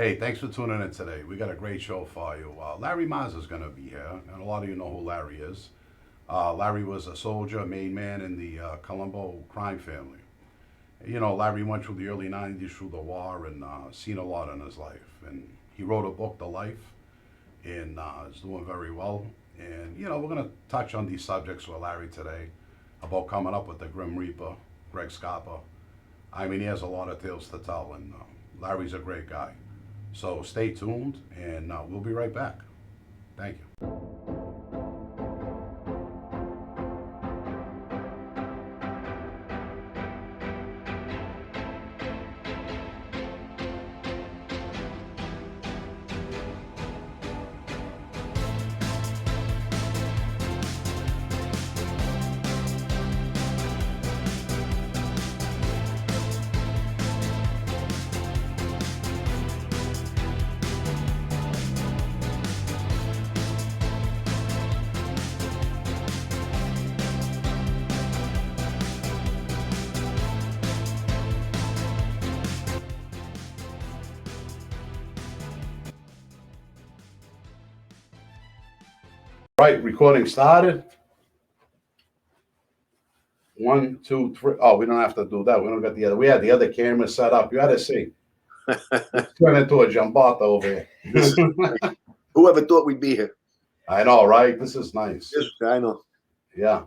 Hey, thanks for tuning in today. We got a great show for you. Larry MAZZA is going to be here, and a lot of you know who Larry is. Larry was a soldier, main man in the Colombo crime family. You know, Larry went through the early 90s through the war and seen a lot in his life. And he wrote a book, The Life, and is doing very well. And, you know, we're going to touch on these subjects with Larry today about coming up with the Grim Reaper, Greg Scarpa. I mean, he has a lot of tales to tell, and Larry's a great guy. So stay tuned, and we'll be right back. Thank you. Right, recording started. 1, 2, 3. Oh, we don't have to do that. We don't got the other. We had the other camera set up. You had to see. It's turned into a jambata over here. Whoever thought we'd be here? I know, right? This is nice. Yes, I know. Yeah.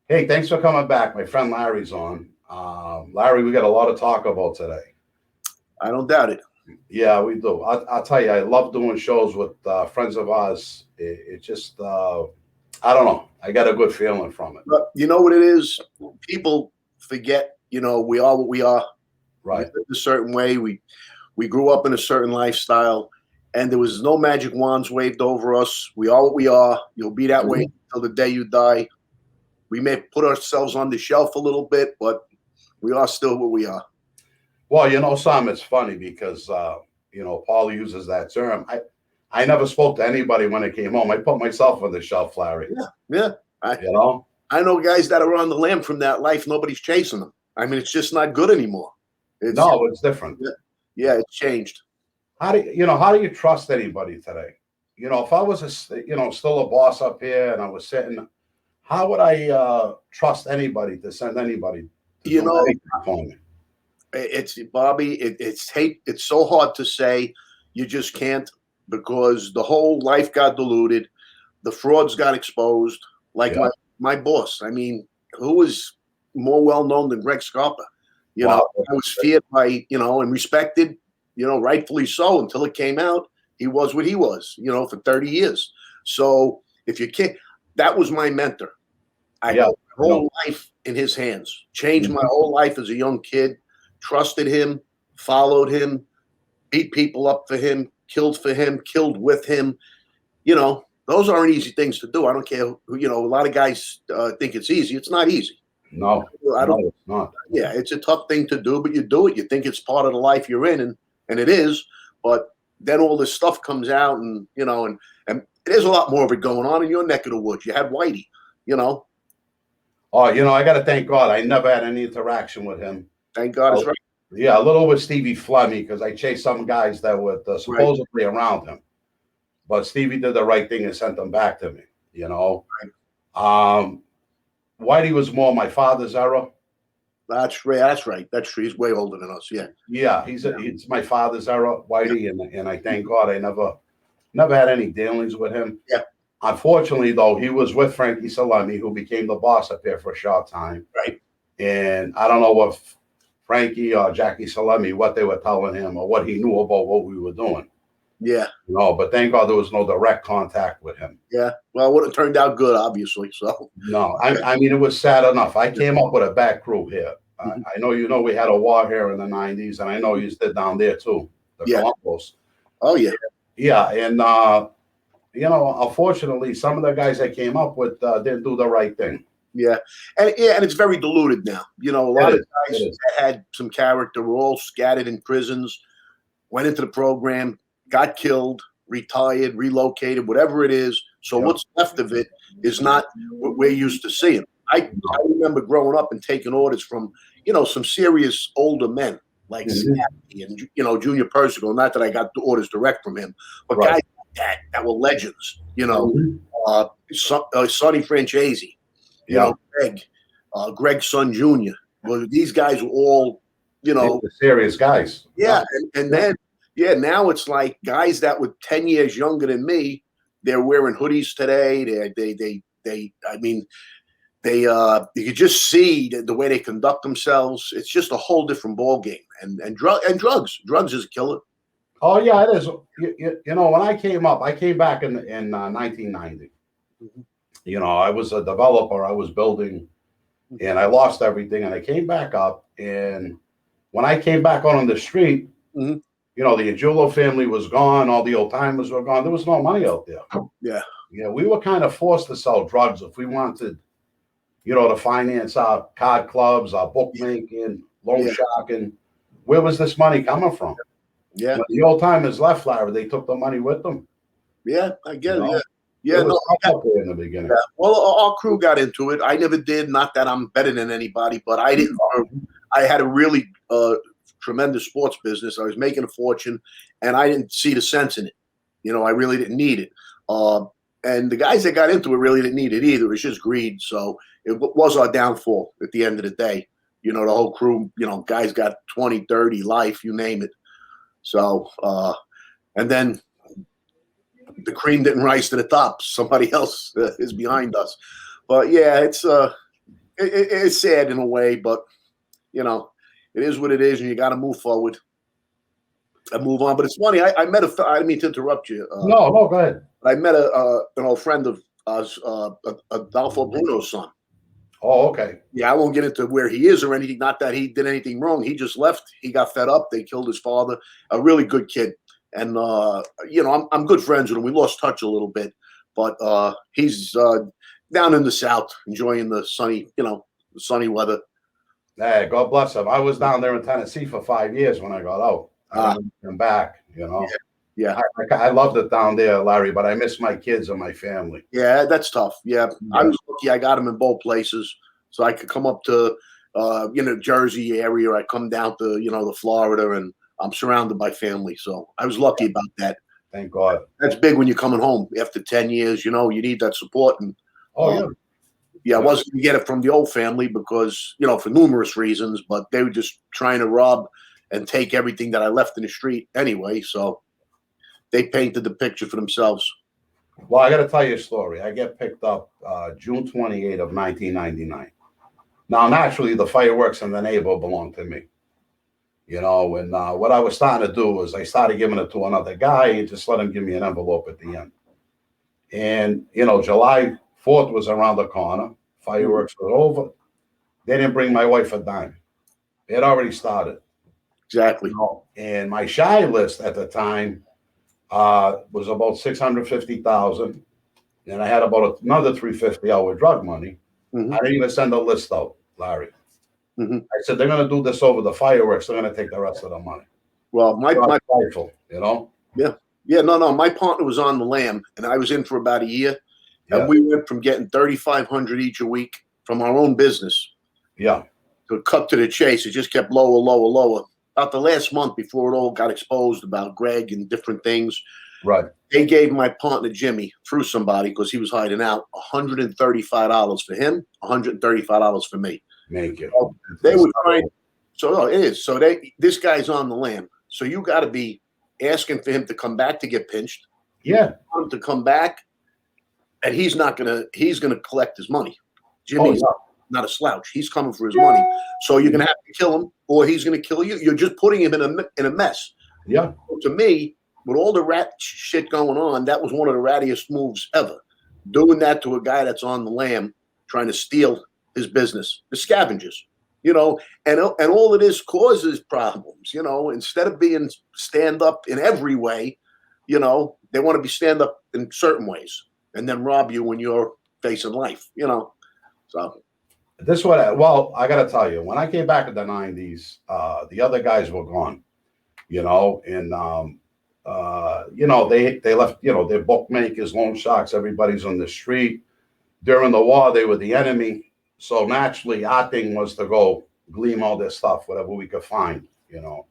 Hey, thanks for coming back. My friend Larry's on. Larry, we got a lot to talk about today. I don't doubt it. Yeah, we do. I'll tell you, I love doing shows with friends of ours. It just, I don't know. I got a good feeling from it. But you know what it is? People forget, we are what we are. Right. We live a certain way. We grew up in a certain lifestyle, and there was no magic wands waved over us. We are what we are. You'll be that way until the day you die. We may put ourselves on the shelf a little bit, but we are still what we are. Well, Sam, it's funny because, Paul uses that term. I never spoke to anybody when I came home. I put myself on the shelf, Larry. Yeah. I know guys that are on the lam from that life. Nobody's chasing them. I mean, it's just not good anymore. It's different. Yeah, it's changed. How do you trust anybody today? If I was still a boss up here and I was sitting, how would I trust anybody to send anybody to for me? It's Bobby. It's so hard to say. You just can't, because the whole life got diluted. The frauds got exposed. Like my boss. I mean, who was more well known than Greg Scarpa? I was feared by, and respected, rightfully so, until it came out. He was what he was, for 30 years. So if you can't, that was my mentor. I had my whole life in his hands. Changed my whole life as a young kid. Trusted him, followed him, beat people up for him, killed with him. Those aren't easy things to do. I don't care who, a lot of guys think it's easy. It's not easy. No, it's not. Yeah, it's a tough thing to do, but you do it. You think it's part of the life you're in, and it is. But then all this stuff comes out, and there's a lot more of it going on in your neck of the woods. You had Whitey, Oh, I got to thank God. I never had any interaction with him. Thank God it's right. Yeah, a little with Stevie Flemmy, because I chased some guys that were supposedly around him. But Stevie did the right thing and sent them back to me, Right. Whitey was more my father's era. That's right. That's true. He's way older than us. Yeah. Yeah, he's my father's era, Whitey, and I thank God I never had any dealings with him. Yeah. Unfortunately, though, he was with Frankie Salemi, who became the boss up there for a short time. Right. And I don't know if Frankie or Jackie Salemi, what they were telling him or what he knew about what we were doing. Yeah. But thank God there was no direct contact with him. Yeah. Well, it would have turned out good, obviously. So. No, I mean, it was sad enough. I came up with a bad crew here. I know we had a war here in the 90s, and I know you did down there too, the Colombos. Oh, yeah. Yeah, and, unfortunately, some of the guys I came up with didn't do the right thing. Yeah, and it's very diluted now. A lot of guys that had some character were all scattered in prisons, went into the program, got killed, retired, relocated, whatever it is. So what's left of it is not what we're used to seeing. I remember growing up and taking orders from, some serious older men. like Scotty and Junior Persico. Not that I got the orders direct from him, but Right. guys like that were legends. Sonny Francesi, Greg's son Junior. Well, these guys were all, the serious guys. Yeah, and then now it's like guys that were 10 years younger than me. They're wearing hoodies today. You could just see the way they conduct themselves. It's just a whole different ball game. And drugs is a killer. Oh yeah, it is. When I came up, I came back in 1990. I was a developer. I was building, and I lost everything. And I came back up, and when I came back on the street, the Angiulo family was gone. All the old timers were gone. There was no money out there. Yeah, we were kind of forced to sell drugs if we wanted, to finance our card clubs, our bookmaking, loan sharking. Where was this money coming from? Yeah. When the old timers left, Larry, they took the money with them. Yeah, I get it. Yeah. It was tough in the beginning. Yeah. Well, our crew got into it. I never did. Not that I'm better than anybody, but I didn't. I had a really tremendous sports business. I was making a fortune, and I didn't see the sense in it. I really didn't need it. And the guys that got into it really didn't need it either. It was just greed. So it was our downfall at the end of the day. The whole crew, guys got 20, 30, life, you name it. So, and then the cream didn't rise to the top. Somebody else is behind us. But yeah, it's sad in a way, but it is what it is, and you got to move forward and move on. But it's funny. I met I didn't mean to interrupt you. No, go ahead. I met an old friend of ours, Adolfo Bruno's son. Oh, okay. Yeah, I won't get into where he is or anything. Not that he did anything wrong. He just left. He got fed up. They killed his father. A really good kid. And, I'm good friends with him. We lost touch a little bit. But he's down in the South enjoying the sunny weather. Hey, God bless him. I was down there in Tennessee for 5 years when I got out. I'm back, Yeah. I loved it down there, Larry, but I miss my kids and my family. Yeah, that's tough. Yeah. I was lucky. I got them in both places. So I could come up to, Jersey area. Or I come down to, the Florida, and I'm surrounded by family. So I was lucky about that. Thank God. That's big when you're coming home after 10 years. You need that support. And I wasn't going to get it from the old family because, for numerous reasons, but they were just trying to rob and take everything that I left in the street anyway. So they painted the picture for themselves. Well, I got to tell you a story. I get picked up June 28 of 1999. Now, naturally, the fireworks in the neighborhood belonged to me. And what I was starting to do was I started giving it to another guy and just let him give me an envelope at the end. And, July 4th was around the corner. Fireworks were over. They didn't bring my wife a dime. It had already started. Exactly. And my shy list at the time was about 650,000, and I had about another 350 out with drug money. I didn't even send a list out, Larry. I said they're going to do this over the fireworks. They're going to take the rest of the money. Well, my rifle, Yeah. No. My partner was on the lam, and I was in for about a year, and we went from getting 3,500 each a week from our own business. Yeah. To cut to the chase, it just kept lower. About the last month before it all got exposed about Greg and different things, right? They gave my partner Jimmy, through somebody because he was hiding out, $135 for him, $135 for me. Make it. So they were trying. So it is. So this guy's on the lam. So you got to be asking for him to come back to get pinched. Yeah. Want him to come back, and he's gonna collect his money. Jimmy's not a slouch. He's coming for his money. So you're gonna have to kill him, or he's gonna kill you. You're just putting him in a mess. Yeah. So to me, with all the rat shit going on, that was one of the rattiest moves ever. Doing that to a guy that's on the lam, trying to steal his business, the scavengers, and all of this causes problems. Instead of being stand up in every way, they want to be stand up in certain ways, and then rob you when you're facing life. So. This one, I got to tell you, when I came back in the 90s, the other guys were gone, and, they left, their bookmakers, loan sharks, everybody's on the street. During the war, they were the enemy. So naturally, our thing was to go glean all this stuff, whatever we could find, You know,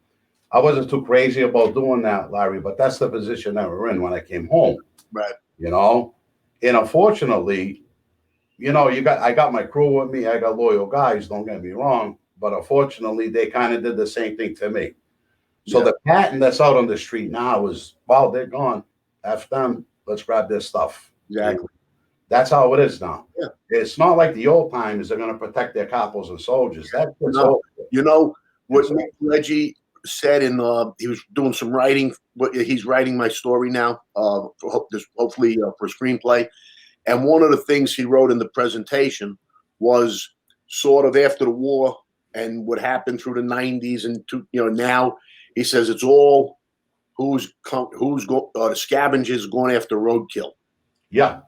I wasn't too crazy about doing that, Larry, but that's the position that we're in when I came home. Right. You know, and unfortunately, you know, I got my crew with me. I got loyal guys. Don't get me wrong, but unfortunately, they kind of did the same thing to me. So Yeah. the patent that's out on the street now is, well, they're gone. F them. Let's grab their stuff. Exactly. That's how it is now. Yeah. It's not like the old times they're going to protect their capos and soldiers. That's No, you know what It's Reggie said in he was doing some writing. He's writing my story now. Hopefully for a screenplay. And one of the things he wrote in the presentation was sort of after the war and what happened through the 90s and now he says it's all the scavengers going after roadkill. Yeah.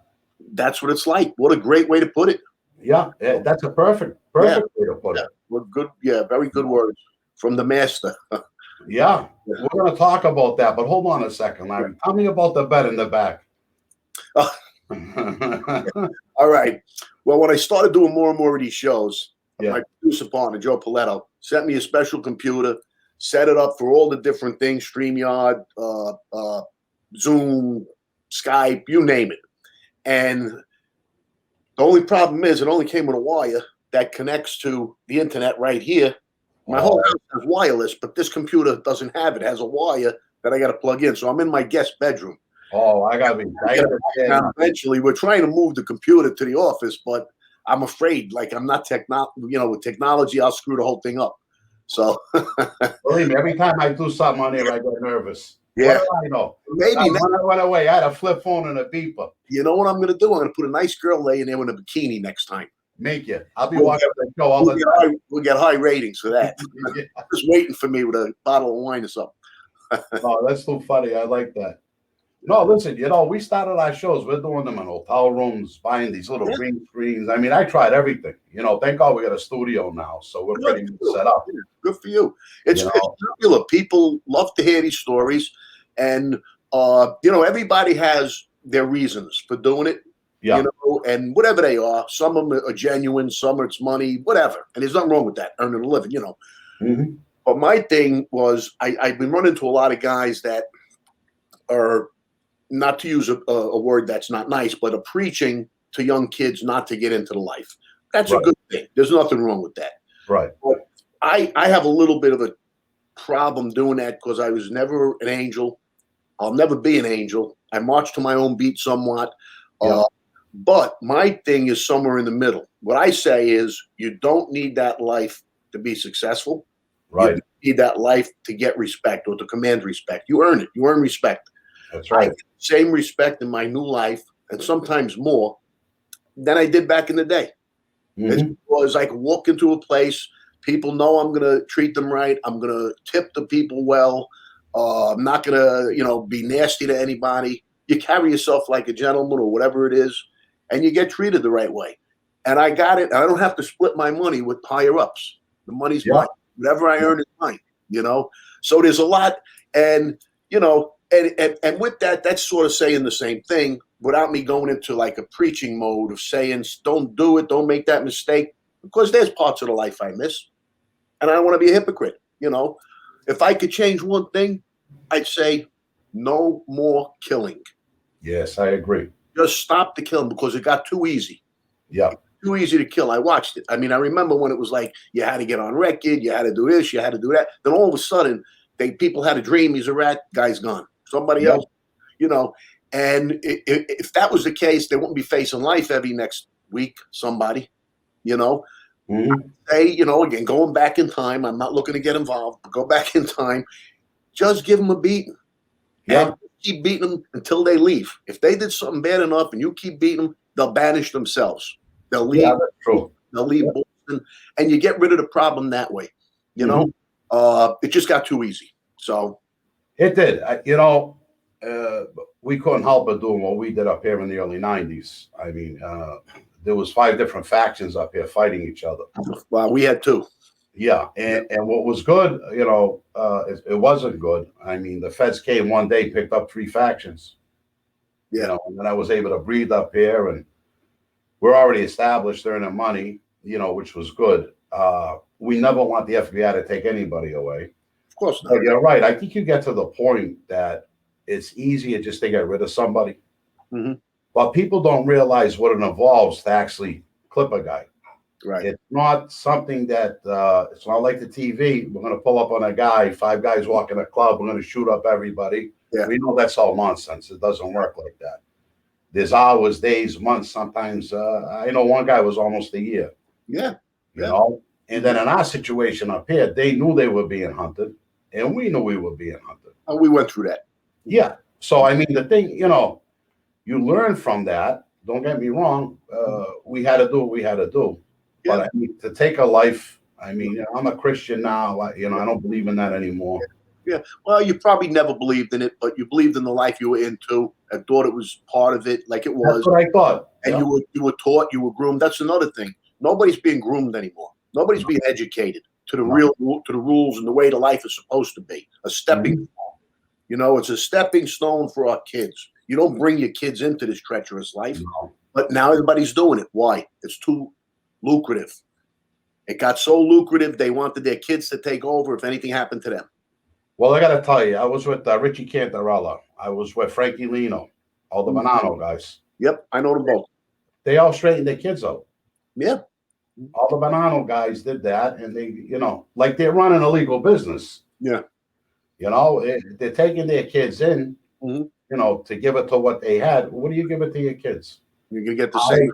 That's what it's like. What a great way to put it. Yeah, that's a perfect way to put it. Well, good. Yeah, very good words from the master. Yeah, we're going to talk about that, but hold on a second, Larry. Tell me about the bed in the back. All right. Well, when I started doing more and more of these shows, Yeah. my producer partner, Joe Paletto, sent me a special computer, set it up for all the different things, StreamYard, Zoom, Skype, you name it. And the only problem is it only came with a wire that connects to the internet right here. My whole house has wireless, but this computer doesn't have it. It has a wire that I got to plug in. So I'm in my guest bedroom. Oh, I got to be. Now, eventually, we're trying to move the computer to the office, but I'm afraid, like I'm not with technology, I'll screw the whole thing up. So believe me, every time I do something on here, I get nervous. Yeah. What do I know? Maybe when I went away, I had a flip phone and a beeper. You know what I'm going to do? I'm going to put a nice girl laying there with a bikini next time. Make it. I'll be watching the show all the time. We'll get high ratings for that. Yeah. Just waiting for me with a bottle of wine or something. Oh, that's so funny. I like that. No, listen, we started our shows. We're doing them in hotel rooms, buying these little green screens. I mean, I tried everything. Thank God we got a studio now, so we're pretty much set up. Good for you. It's popular. People love to hear these stories, and everybody has their reasons for doing it. Yeah. And whatever they are, some of them are genuine, some it's money, whatever. And there's nothing wrong with that, earning a living, Mm-hmm. But my thing was, I've been running into a lot of guys that are, not to use a word that's not nice, but are preaching to young kids not to get into the life. That's a good thing. There's nothing wrong with that. Right. But I have a little bit of a problem doing that because I was never an angel. I'll never be an angel. I march to my own beat somewhat. Yeah. But my thing is somewhere in the middle. What I say is you don't need that life to be successful. Right. You need that life to get respect or to command respect. You earn it. You earn respect. That's right. I have same respect in my new life, and sometimes more, than I did back in the day. Mm-hmm. It's because I can walk into a place, people know I'm going to treat them right. I'm going to tip the people well. I'm not going to, be nasty to anybody. You carry yourself like a gentleman or whatever it is, and you get treated the right way. And I got it. I don't have to split my money with higher ups. The money's mine. Whatever I earn is mine, So there's a lot. And, and with that, that's sort of saying the same thing without me going into like a preaching mode of saying, don't do it. Don't make that mistake, because there's parts of the life I miss. And I don't want to be a hypocrite. If I could change one thing, I'd say no more killing. Yes, I agree. Just stop the killing because it got too easy. Yeah. Too easy to kill. I watched it. I mean, I remember when it was like you had to get on record, you had to do this, you had to do that. Then all of a sudden, people had a dream. He's a rat. Guy's gone. Somebody else, And if that was the case, they wouldn't be facing life every next week. Somebody, Mm-hmm. Say, again, going back in time. I'm not looking to get involved, but go back in time. Just give them a beating. Yeah. And keep beating them until they leave. If they did something bad enough and you keep beating them, they'll banish themselves. They'll leave. Yeah, that's true. They'll leave Boston, and you get rid of the problem that way. It just got too easy. So it did. We couldn't help but doing what we did up here in the early '90s. I mean, there was 5 different factions up here fighting each other. Well, we had 2. Yeah, and what was good, it wasn't good. I mean, the feds came one day, picked up 3 factions. And then I was able to breathe up here, and we're already established earning money, which was good. We never want the FBI to take anybody away. Of course not. But you're right. I think you get to the point that it's easier just to get rid of somebody. Mm-hmm. But people don't realize what it involves to actually clip a guy. Right. It's not something that it's not like the TV. We're going to pull up on a guy, 5 guys walk in a club. We're going to shoot up everybody. Yeah. We know that's all nonsense. It doesn't work like that. There's hours, days, months. Sometimes I know one guy was almost a year. Yeah. You know. And then in our situation up here, they knew they were being hunted, and we knew we were being hunted. And we went through that. Yeah. So I mean, the thing, you know, you learn from that. Don't get me wrong. We had to do what we had to do. Yeah. But I mean, to take a life, I mean, you know, I'm a Christian now. You know, I don't believe in that anymore. Yeah. Well, you probably never believed in it, but you believed in the life you were into and thought it was part of it, like it was. That's what I thought. And yeah. you were taught, you were groomed. That's another thing. Nobody's being groomed anymore. Nobody's being educated to the rules and the way the life is supposed to be. A stepping stone. You know, it's a stepping stone for our kids. You don't bring your kids into this treacherous life. No. But now everybody's doing it. Why? It's too lucrative. It got so lucrative, they wanted their kids to take over if anything happened to them. Well, I got to tell you, I was with Richie Cantarella. I was with Frankie Lino, all the Bonanno guys. Yep, I know them both. They all straightened their kids out. Yeah. All the Bonanno guys did that, and they, you know, like they're running a legal business. Yeah. You know, they're taking their kids in, Mhm. you know, to give it to what they had. What do you give it to your kids? You're going to get the same.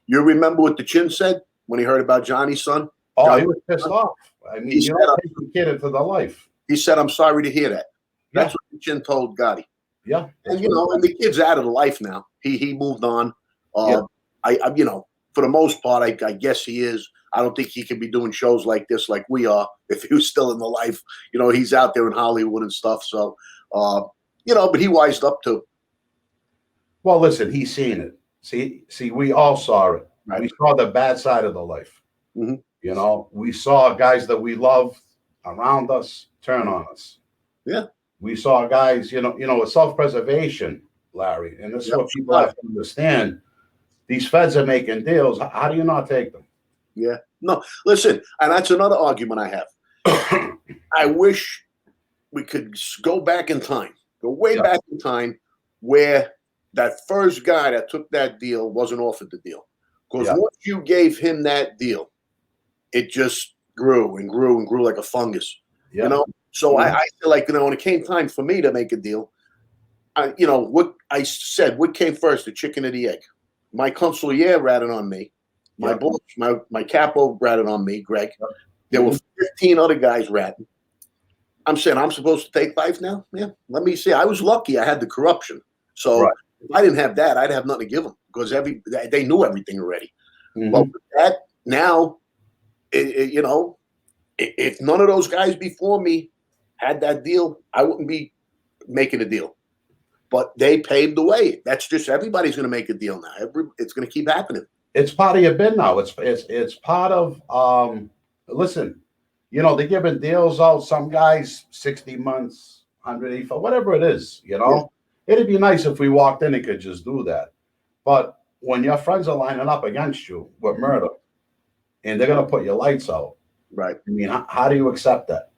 You remember what the Chin said when he heard about Johnny's son? Oh, Johnny, he was pissed off. I mean, He you don't take your kid into the life. he said, I'm sorry to hear that. Yeah. That's what the Chin told Gotti. Yeah. And, you know, and the kid's out of the life now. He moved on. Yeah. I you know, for the most part, I guess he is. I don't think he could be doing shows like this like we are if he was still in the life. You know, he's out there in Hollywood and stuff. So, you know, but he wised up too. Well, listen, he's seen it. See, we all saw it. Right. We saw the bad side of the life. Mhm. You know, we saw guys that we love around us turn on us. Yeah. We saw guys, you know, it's self-preservation, Larry. And this is what people have to understand. These feds are making deals. How do you not take them? Yeah. No, listen, and that's another argument I have. I wish we could go back in time, go way back in time where that first guy that took that deal wasn't offered the deal. Because once you gave him that deal, it just grew and grew and grew like a fungus. You know? So I feel like, you know, when it came time for me to make a deal, you know, what I said, what came first, the chicken or the egg? My consigliere ratted on me. My boss, my capo ratted on me, Greg. There were 15 other guys ratting. I'm saying I'm supposed to take life now? Yeah. Let me see. I was lucky I had the corruption. So if I didn't have that, I'd have nothing to give them because they knew everything already. But with that, now, you know, if none of those guys before me had that deal, I wouldn't be making a deal. But they paved the way. That's just everybody's going to make a deal now. It's going to keep happening. It's part of your bid now. It's part of listen, you know, they're giving deals out. Some guys 60 months, 185, whatever it is, you know. It'd be nice if we walked in and could just do that. But when your friends are lining up against you with murder and they're gonna put your lights out, right? I mean, how do you accept that?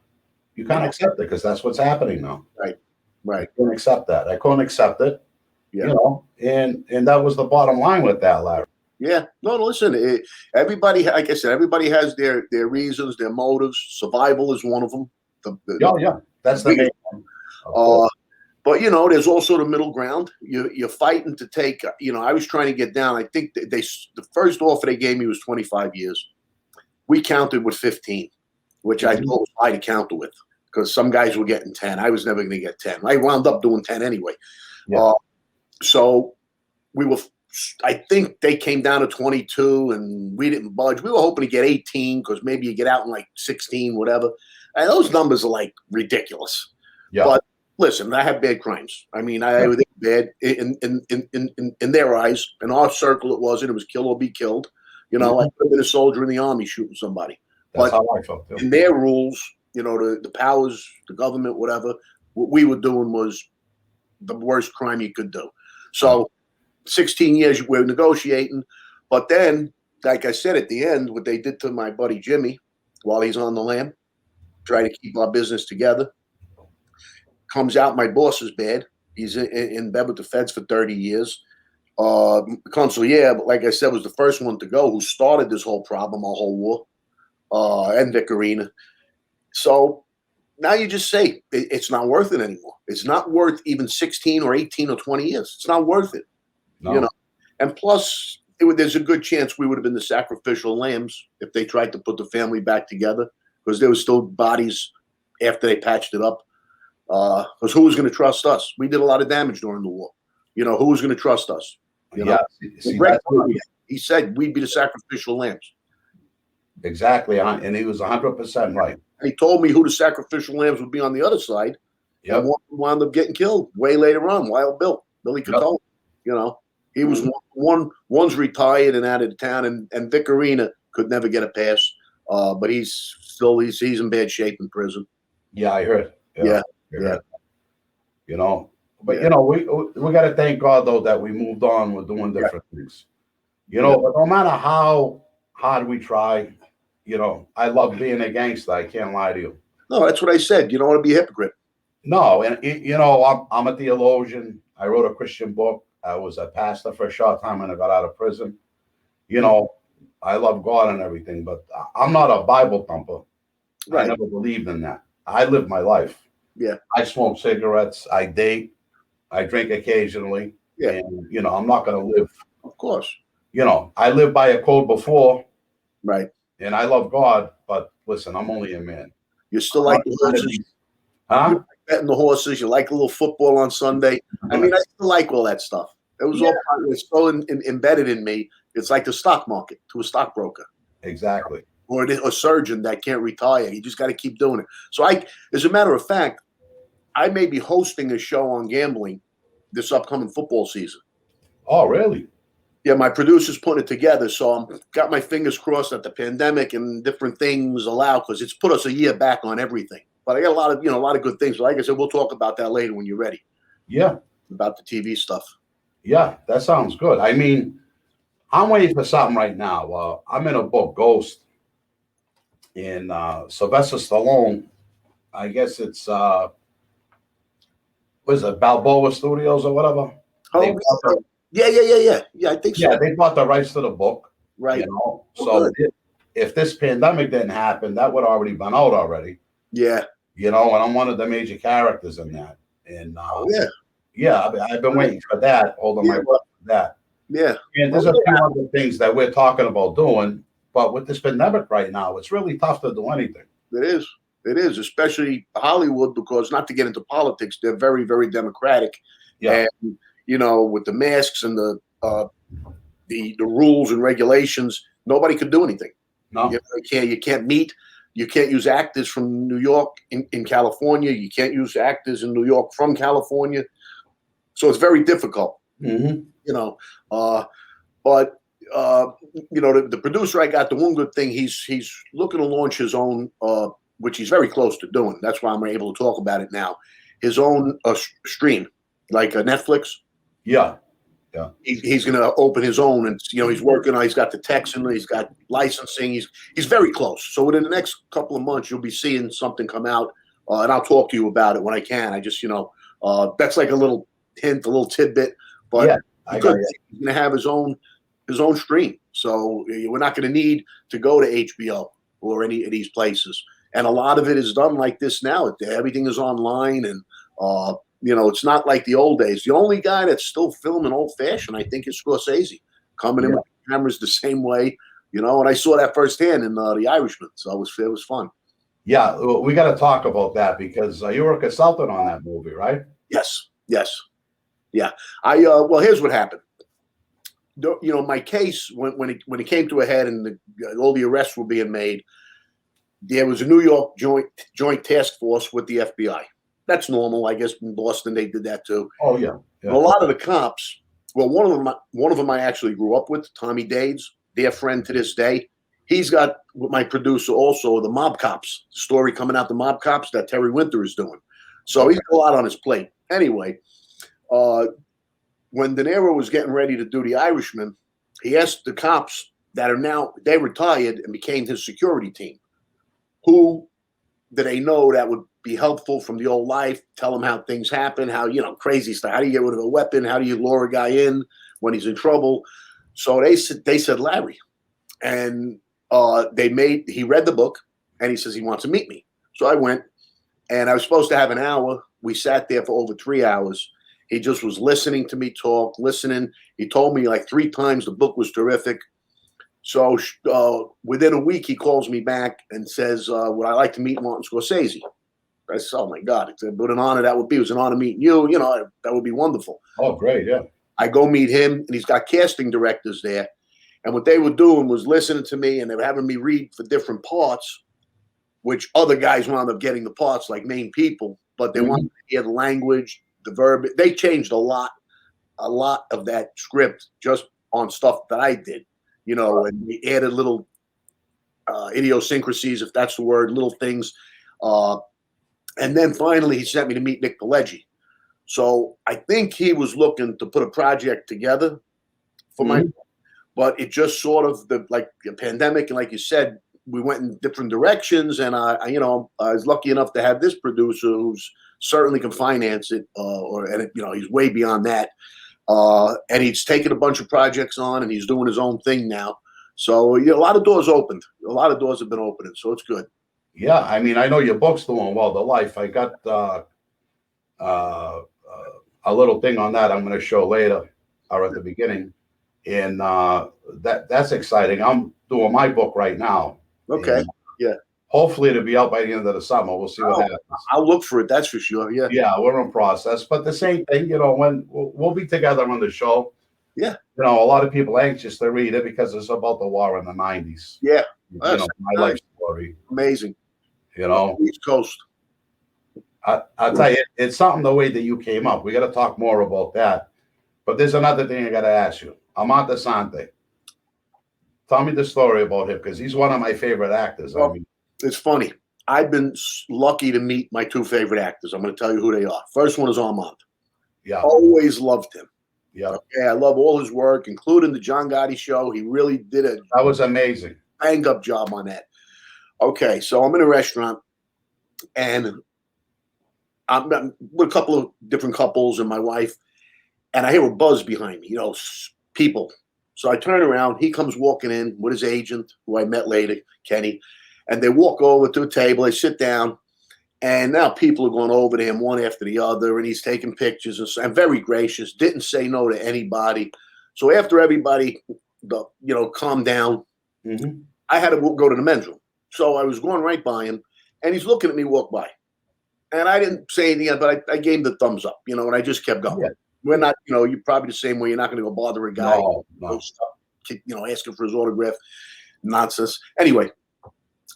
You can't accept it because that's what's happening now. Right. I couldn't accept that. I couldn't accept it. Yeah. You know, and that was the bottom line with that, Larry. Yeah. No, listen, everybody, like I said, everybody has their reasons, their motives. Survival is one of them. That's the main one. But, you know, there's also the middle ground. You're fighting to take, you know, I was trying to get down. I think the first offer they gave me was 25 years. We counted with 15, which I thought was high to counter with because some guys were getting 10. I was never going to get 10. I wound up doing 10 anyway. Yeah. So I think they came down to 22 and we didn't budge. We were hoping to get 18 because maybe you get out in like 16, whatever. And those numbers are like ridiculous. Yeah. But listen, I have bad crimes. I mean, I was bad in their eyes. In our circle, it wasn't. It was kill or be killed. You know, I could have been a soldier in the army shooting somebody. That's how I felt too. In their rules, you know, the powers, the government, whatever, what we were doing was the worst crime you could do. So 16 years we were negotiating. But then, like I said, at the end, what they did to my buddy Jimmy while he's on the lam, try to keep our business together. Comes out, my boss is bad. He's in bed with the feds for 30 years. Consuliere, but like I said, was the first one to go, who started this whole problem, our whole war, and Vicarina. So now you just say it's not worth it anymore. It's not worth even 16 or 18 or 20 years. It's not worth it. No. You know, and plus, there's a good chance we would have been the sacrificial lambs if they tried to put the family back together, because there was still bodies after they patched it up. Because who was going to trust us? We did a lot of damage during the war. You know, who was going to trust us? You know? See, he said we'd be the sacrificial lambs. Exactly, and he was 100% right. And he told me who the sacrificial lambs would be on the other side. Yep. And one wound up getting killed way later on. Billy Catone. Yep. You know, he was one's retired and out of town, and Vicarina could never get a pass. But he's in bad shape in prison. Yeah, I heard. Yeah. You know, but you know, we got to thank God though that we moved on. We're doing different things. You know, but no matter how hard we try, you know, I love being a gangster. I can't lie to you. No, that's what I said. You don't want to be a hypocrite. No, and you know, I'm a theologian. I wrote a Christian book. I was a pastor for a short time when I got out of prison. You know, I love God and everything, but I'm not a Bible thumper. Right. I never believed in that. I live my life. Yeah. I smoke cigarettes. I date. I drink occasionally. Yeah. And, you know, I'm not going to live. Of course. You know, I lived by a code before. Right. And I love God, but listen, I'm only a man. You still like the horses? Huh? You like betting the horses. You like a little football on Sunday. I mean, I still like all that stuff. It was all it's so embedded in me. It's like the stock market to a stockbroker. Exactly. Or a surgeon that can't retire. You just got to keep doing it. So as a matter of fact, I may be hosting a show on gambling this upcoming football season. Oh, really? Yeah, my producer's putting it together, so I'm got my fingers crossed that the pandemic and different things allow, because it's put us a year back on everything. But I got a lot of good things. Like I said, we'll talk about that later when you're ready. Yeah. About the TV stuff. Yeah, that sounds good. I mean, I'm waiting for something right now. I'm in a book, Ghost, in Sylvester Stallone. I guess it's what is it, Balboa Studios or whatever? Oh, yeah. I think so. Yeah, they bought the rights to the book. Right. You know? So if this pandemic didn't happen, that would already been out already. Yeah. You know, and I'm one of the major characters in that. And I've been waiting for that, holding my breath for that. Yeah. And there's a few other things that we're talking about doing, but with this pandemic right now, it's really tough to do anything. It is, especially Hollywood, because not to get into politics, they're very, very democratic. Yeah. And, you know, with the masks and the rules and regulations, nobody could do anything. No. You can't meet. You can't use actors from New York in California. You can't use actors in New York from California. So it's very difficult. Mm-hmm. You know, but you know, the producer I got, the one good thing, he's looking to launch his own, which he's very close to doing. That's why I'm able to talk about it now. His own stream, like a Netflix. Yeah. He's going to open his own, and you know, he's working on. He's got the Texan. He's got licensing. He's very close. So within the next couple of months, you'll be seeing something come out, and I'll talk to you about it when I can. I just, you know, that's like a little hint, a little tidbit. But he's going to have his own stream. So we're not going to need to go to HBO or any of these places. And a lot of it is done like this now. Everything is online, and you know, it's not like the old days. The only guy that's still filming old-fashioned, I think, is Scorsese, coming in with cameras the same way, you know. And I saw that firsthand in The Irishman, so it was fun. Yeah, we got to talk about that, because you were a consultant on that movie, right? Yes. Yeah. Well, here's what happened. You know, my case, when it came to a head and all the arrests were being made, there was a New York joint task force with the FBI. That's normal, I guess. In Boston, they did that too. Oh yeah. A lot of the cops. Well, one of them I actually grew up with, Tommy Dades, their friend to this day. He's got, with my producer also, the Mob Cops story coming out. The Mob Cops that Terry Winter is doing. So he's got a lot on his plate. Anyway, when De Niro was getting ready to do The Irishman, he asked the cops that are now, they retired and became his security team, who do they know that would be helpful from the old life? Tell them how things happen, how, crazy stuff. How do you get rid of a weapon? How do you lure a guy in when he's in trouble? So they said Larry, and he read the book, and he says he wants to meet me. So I went, and I was supposed to have an hour. We sat there for over 3 hours. He just was listening to me talk, listening. He told me like 3 times the book was terrific. So within a week, he calls me back and says, would I like to meet Martin Scorsese? I said, oh, my God. What an honor that would be. It was an honor meeting you. That would be wonderful. Oh, great, yeah. I go meet him, and he's got casting directors there. And what they were doing was listening to me, and they were having me read for different parts, which other guys wound up getting the parts, like main people. But they wanted to hear the language, the verb. They changed a lot of that script just on stuff that I did. And we added little idiosyncrasies, if that's the word, little things. And then finally, he sent me to meet Nick Pileggi. So I think he was looking to put a project together for my, but it just sort of like the pandemic, and like you said, we went in different directions. And I was lucky enough to have this producer who's certainly can finance it, he's way beyond that. And he's taken a bunch of projects on, and he's doing his own thing now. So a lot of doors opened. A lot of doors have been opening, so it's good. Yeah, I mean, I know your book's doing well. The Life. I got a little thing on that. I'm going to show later, or at the beginning, and that's exciting. I'm doing my book right now. Okay. Yeah. Hopefully, it'll be out by the end of the summer. We'll see what happens. I'll look for it. That's for sure. Yeah. Yeah, we're in process, but the same thing. When we'll be together on the show. Yeah. A lot of people anxious to read it because it's about the war in the 90s. Yeah. My life story. Amazing. East Coast. I'll tell you, it's something the way that you came up. We got to talk more about that. But there's another thing I got to ask you. Amante Sante. Tell me the story about him, because he's one of my favorite actors. Well, it's funny. I've been lucky to meet my 2 favorite actors. I'm going to tell you who they are. First one is Armand. Yeah. Always loved him. Yeah. Okay, I love all his work, including the John Gotti show. He really did that was amazing. Bang up job on that. Okay, so I'm in a restaurant, and I'm with a couple of different couples and my wife, and I hear a buzz behind me, people. So I turn around. He comes walking in with his agent, who I met later, Kenny, and they walk over to a table. They sit down, and now people are going over to him one after the other, and he's taking pictures and very gracious. Didn't say no to anybody. So after everybody, calmed down, I had to go to the men's room. So I was going right by him, and he's looking at me walk by. And I didn't say anything, but I gave him the thumbs up, and I just kept going. Yeah. We're not, you're probably the same way. You're not going to go bother a guy, asking for his autograph, nonsense. Anyway,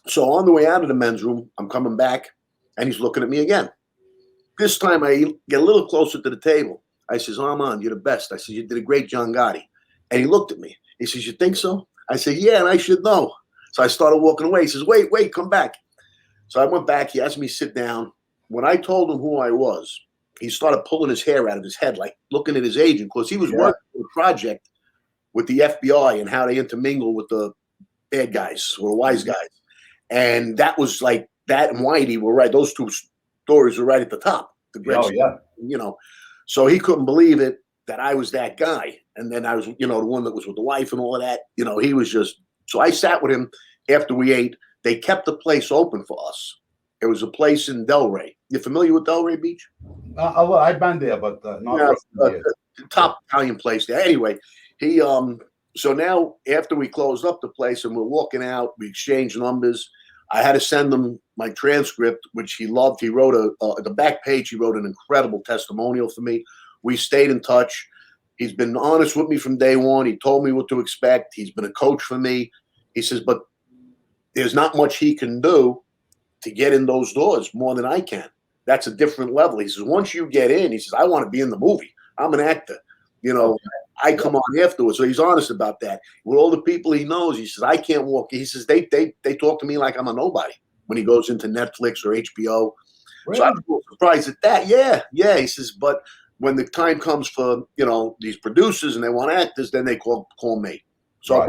so on the way out of the men's room, I'm coming back, and he's looking at me again. This time I get a little closer to the table. I says, Armand, you're the best. I said, you did a great John Gotti. And he looked at me. He says, you think so? I said, yeah, and I should know. So I started walking away. He says, wait, come back. So I went back. He asked me to sit down. When I told him who I was, he started pulling his hair out of his head, like looking at his agent, because he was working on a project with the FBI and how they intermingle with the bad guys or the wise guys. And that was like that and Whitey were right. Those 2 stories were right at the top. So he couldn't believe it that I was that guy. And then I was, the one that was with the wife and all of that. He was just. So I sat with him after we ate. They kept the place open for us. It was a place in Delray. You familiar with Delray Beach? I've been there, but not the top Italian place there. Anyway, he so now after we closed up the place and we're walking out, we exchanged numbers. I had to send him my transcript, which he loved. He wrote at the back page. He wrote an incredible testimonial for me. We stayed in touch. He's been honest with me from day one. He told me what to expect. He's been a coach for me. He says, but there's not much he can do to get in those doors more than I can. That's a different level. He says, once you get in, he says, I want to be in the movie. I'm an actor. I come on afterwards. So he's honest about that. With all the people he knows, he says, I can't walk. He says, they talk to me like I'm a nobody when he goes into Netflix or HBO. Really? So I'm a little surprised at that. Yeah. He says, but when the time comes for, these producers and they want actors, then they call me. So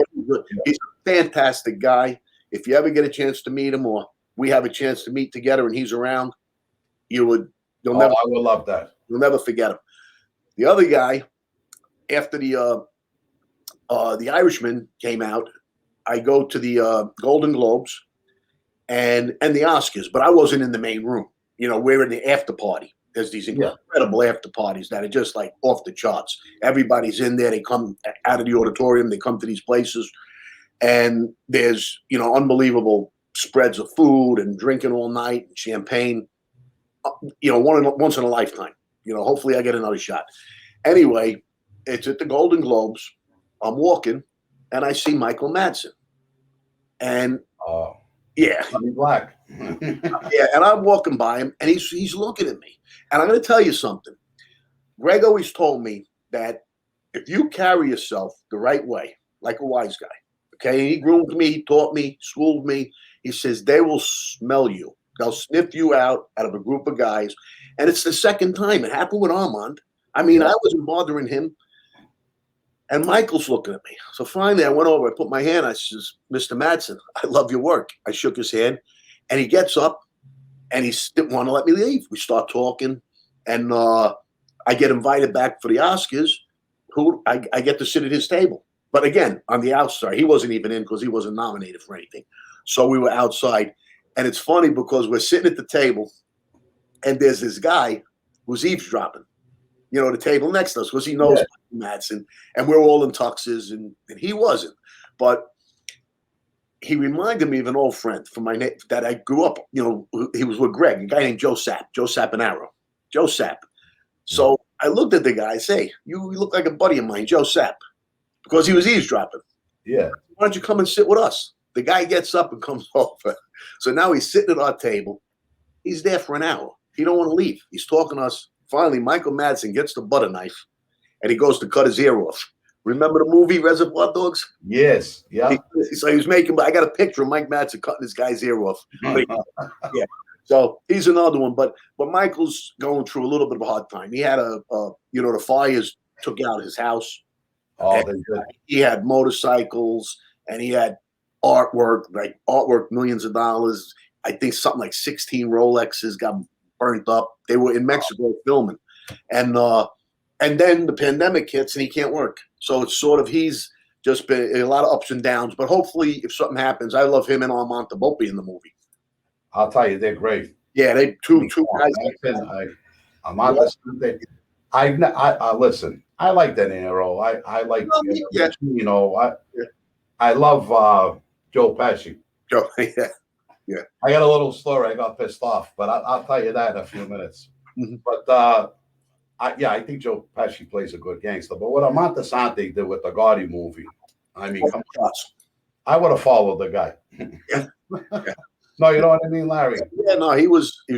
he's a fantastic guy. If you ever get a chance to meet him or we have a chance to meet together and he's around, you'll Oh, never I would love that. you'll never forget him. The other guy, after the Irishman came out, I go to the Golden Globes and the Oscars, but I wasn't in the main room. You know, we're in the after party. There's these incredible after parties that are just like off the charts. Everybody's in there. They come out of the auditorium. They come to these places, and there's, you know, unbelievable spreads of food and drinking all night and champagne. You know, once in a lifetime. You know, hopefully I get another shot. Anyway, it's at the Golden Globes. I'm walking, and I see Michael Madsen. And yeah, black. yeah, and I'm walking by him, and he's looking at me. And I'm going to tell you something. Greg always told me that if you carry yourself the right way, like a wise guy, okay, and he groomed me, he taught me, schooled me. He says they will smell you. They'll sniff you out of a group of guys. And it's the second time. It happened with Armand. I mean, I wasn't bothering him. And Michael's looking at me. So finally, I went over. I put my hand. I says, Mr. Madsen, I love your work. I shook his hand. And he gets up, and he didn't want to let me leave. We start talking. And I get invited back for the Oscars. I get to sit at his table. But again, on the outside. He wasn't even in because he wasn't nominated for anything. So we were outside. And it's funny because we're sitting at the table, and there's this guy who's eavesdropping, you know, the table next to us, because he knows Madsen, and we're all in tuxes, and he wasn't. But he reminded me of an old friend from that I grew up, you know, he was with Greg, a guy named Joe Sapanaro. Joe Sapp. So I looked at the guy and say, you look like a buddy of mine, Joe Sapp, because he was eavesdropping. Yeah. Why don't you come and sit with us? The guy gets up and comes over. So now he's sitting at our table. He's there for an hour. He don't want to leave. He's talking to us. Finally, Michael Madsen gets the butter knife, and he goes to cut his ear off. Remember the movie Reservoir Dogs? Yes. Yeah. So he was making. I got a picture of Mike Madsen cutting this guy's ear off. Yeah. So he's another one. But Michael's going through a little bit of a hard time. He had the fires took out his house. Oh, they did. He had motorcycles, and he had artwork, millions of dollars. I think something like 16 Rolexes got burnt up. They were in Mexico filming. And then the pandemic hits and he can't work. So it's sort of, he's just been a lot of ups and downs. But hopefully if something happens, I love him and Armand to both be in the movie. I'll tell you, they're great. Yeah, they two guys. I listen. I like De Niro. I like you know. I love Joe Pesci. Joe, yeah. I got a little story. I got pissed off, but I'll tell you that in a few minutes. Mm-hmm. But I think Joe Pesci plays a good gangster. But what Montesanti did with the Gotti movie, I mean, I would have followed the guy. Yeah. No, you know what I mean, Larry? Yeah, no, he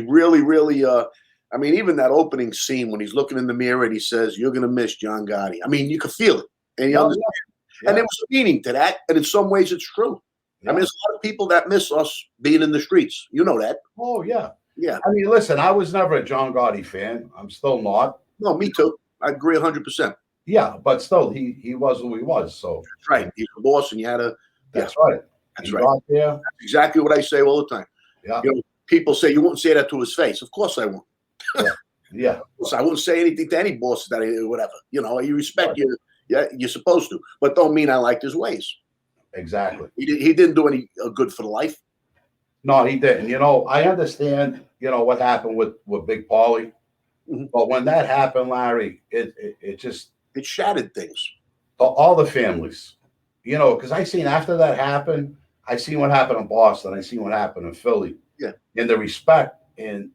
really, really. I mean, even that opening scene when he's looking in the mirror and he says, "You're gonna miss John Gotti." I mean, you could feel it, and you understand. Yeah. And there was a meaning to that, and in some ways, it's true. Yeah. I mean, there's a lot of people that miss us being in the streets. You know that. Oh yeah, yeah. I mean, listen, I was never a John Gotti fan. I'm still not. No, me too. I agree 100%. Yeah, but still, he was who he was. So that's right. He's the boss, and you had to. That's right. That's right. That's exactly what I say all the time. Yeah. You know, people say you wouldn't say that to his face. Of course I won't. Yeah. So I wouldn't say anything to any boss that whatever. You know, you respect you. Yeah, you're supposed to, but don't mean I liked his ways. Exactly. He didn't do any good for the life. No, he didn't. You know, I understand. You know what happened with Big Paulie, but when that happened, Larry, it just shattered things. All the families. You know, because I seen after that happened, I seen what happened in Boston. I seen what happened in Philly. Yeah. And the respect and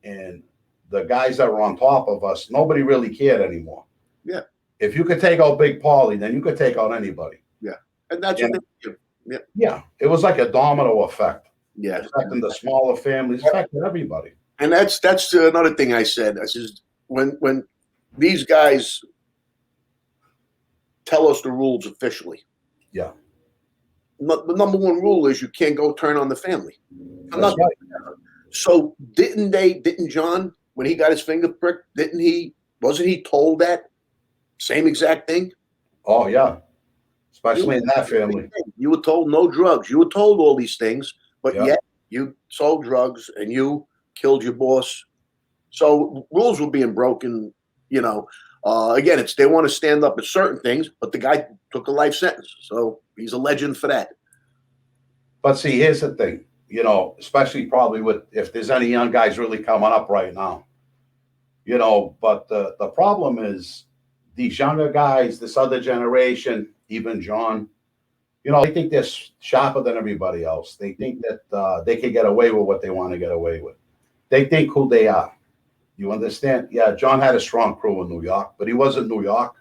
the guys that were on top of us, nobody really cared anymore. Yeah. If you could take out Big Paulie, then you could take out anybody. Yeah. And that's what they do. Yeah. Yeah. It was like a domino effect. Yeah. Affecting the smaller families, affecting everybody. And that's another thing I said. I says when these guys tell us the rules officially. Yeah. The number one rule is you can't go turn on the family. Right. So didn't John, when he got his finger pricked, wasn't he told that same exact thing? Oh yeah. Especially in that family. You were told no drugs. You were told all these things, but yet you sold drugs and you killed your boss. So rules were being broken. You know, again, it's they want to stand up at certain things, but the guy took a life sentence, so he's a legend for that. But see, here's the thing, you know, especially probably with if there's any young guys really coming up right now, you know, but the problem is these younger guys, this other generation, even John, you know, they think they're sharper than everybody else. They think that they can get away with what they want to get away with. They think who they are. You understand? Yeah, John had a strong crew in New York, but he wasn't New York.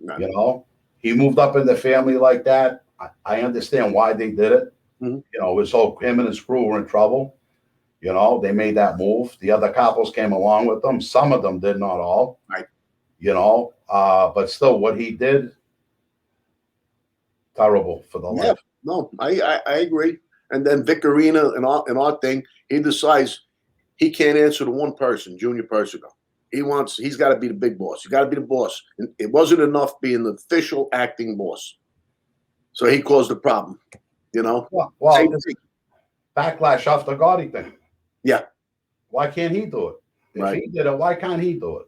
No. You know, he moved up in the family like that. I understand why they did it. Mhm. You know, him and his crew were in trouble. You know, they made that move. The other couples came along with them. Some of them did, not all. Right. You know, but still, what he did, terrible for the life. No, I agree. And then Vic Arena and our thing, he decides he can't answer to one person, Junior Persico. He's got to be the big boss. You got to be the boss. And it wasn't enough being the official acting boss. So he caused the problem, you know? Well, backlash off the Gotti thing. Yeah. Why can't he do it? If Right. he did it, why can't he do it?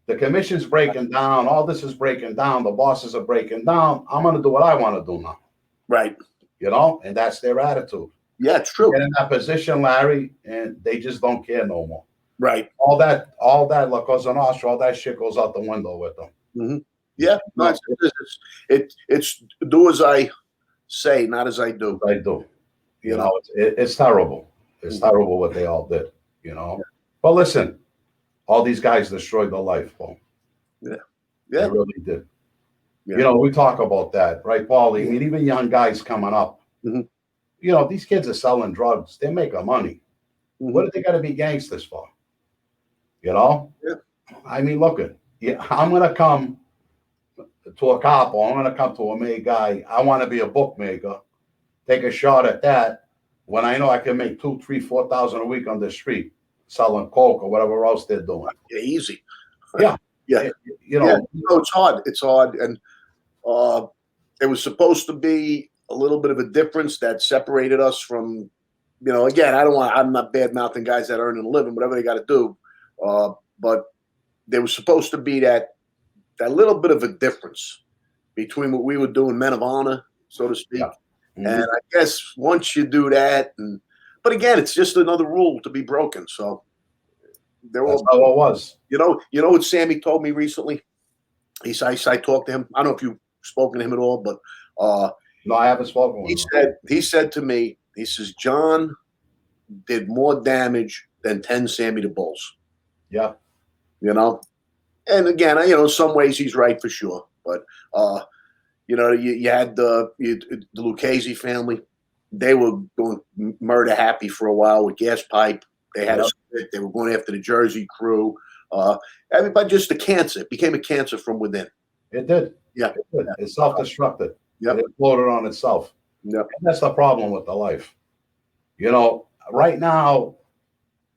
The commission's breaking down. All this is breaking down. The bosses are breaking down. I'm going to do what I want to do now. Right. You know, and that's their attitude. Yeah, it's true. Get in that position, Larry, and they just don't care no more. Right. All that lacosanostra, all that shit goes out the window with them. Mm-hmm. Yeah. No, it's do as I say, not as I do. I do. You know, it's terrible. It's terrible what they all did, you know. Yeah. But listen, all these guys destroyed their life, Paul. Yeah. Yeah. They really did. Yeah. You know, we talk about that, right, Paul? I mean, even young guys coming up, you know, these kids are selling drugs. They're making money. What do they got to be gangsters for? You know? Yeah. I mean, look at, I'm going to come to a cop or I'm going to come to a maid guy. I want to be a bookmaker. Take a shot at that when I know I can make $2,000, $3,000, $4,000 a week on the street selling coke or whatever else they're doing. Yeah, easy. Yeah. Yeah. You know, it's hard. It's hard. And it was supposed to be a little bit of a difference that separated us from, you know, again, I'm not bad mouthing guys that earn a living, whatever they got to do. But there was supposed to be that little bit of a difference between what we were doing, men of honor, so to speak. Yeah. And I guess once you do that, but again, it's just another rule to be broken. So that's how it was. You know what Sammy told me recently? I talked to him. I don't know if you've spoken to him at all, but no, I haven't spoken with him. He said to me, he says, John did more damage than 10 Sammy the Bulls. Yeah. You know? And again, you know, in some ways he's right for sure. But you know, you had the Lucchese family. They were going murder happy for a while with Gas Pipe. They had they were going after the Jersey crew. Everybody, just a cancer. It became a cancer from within. It did. Yeah. It did. It self-destructed. Yep. It exploded on itself. Yep. And that's the problem with the life. You know, right now,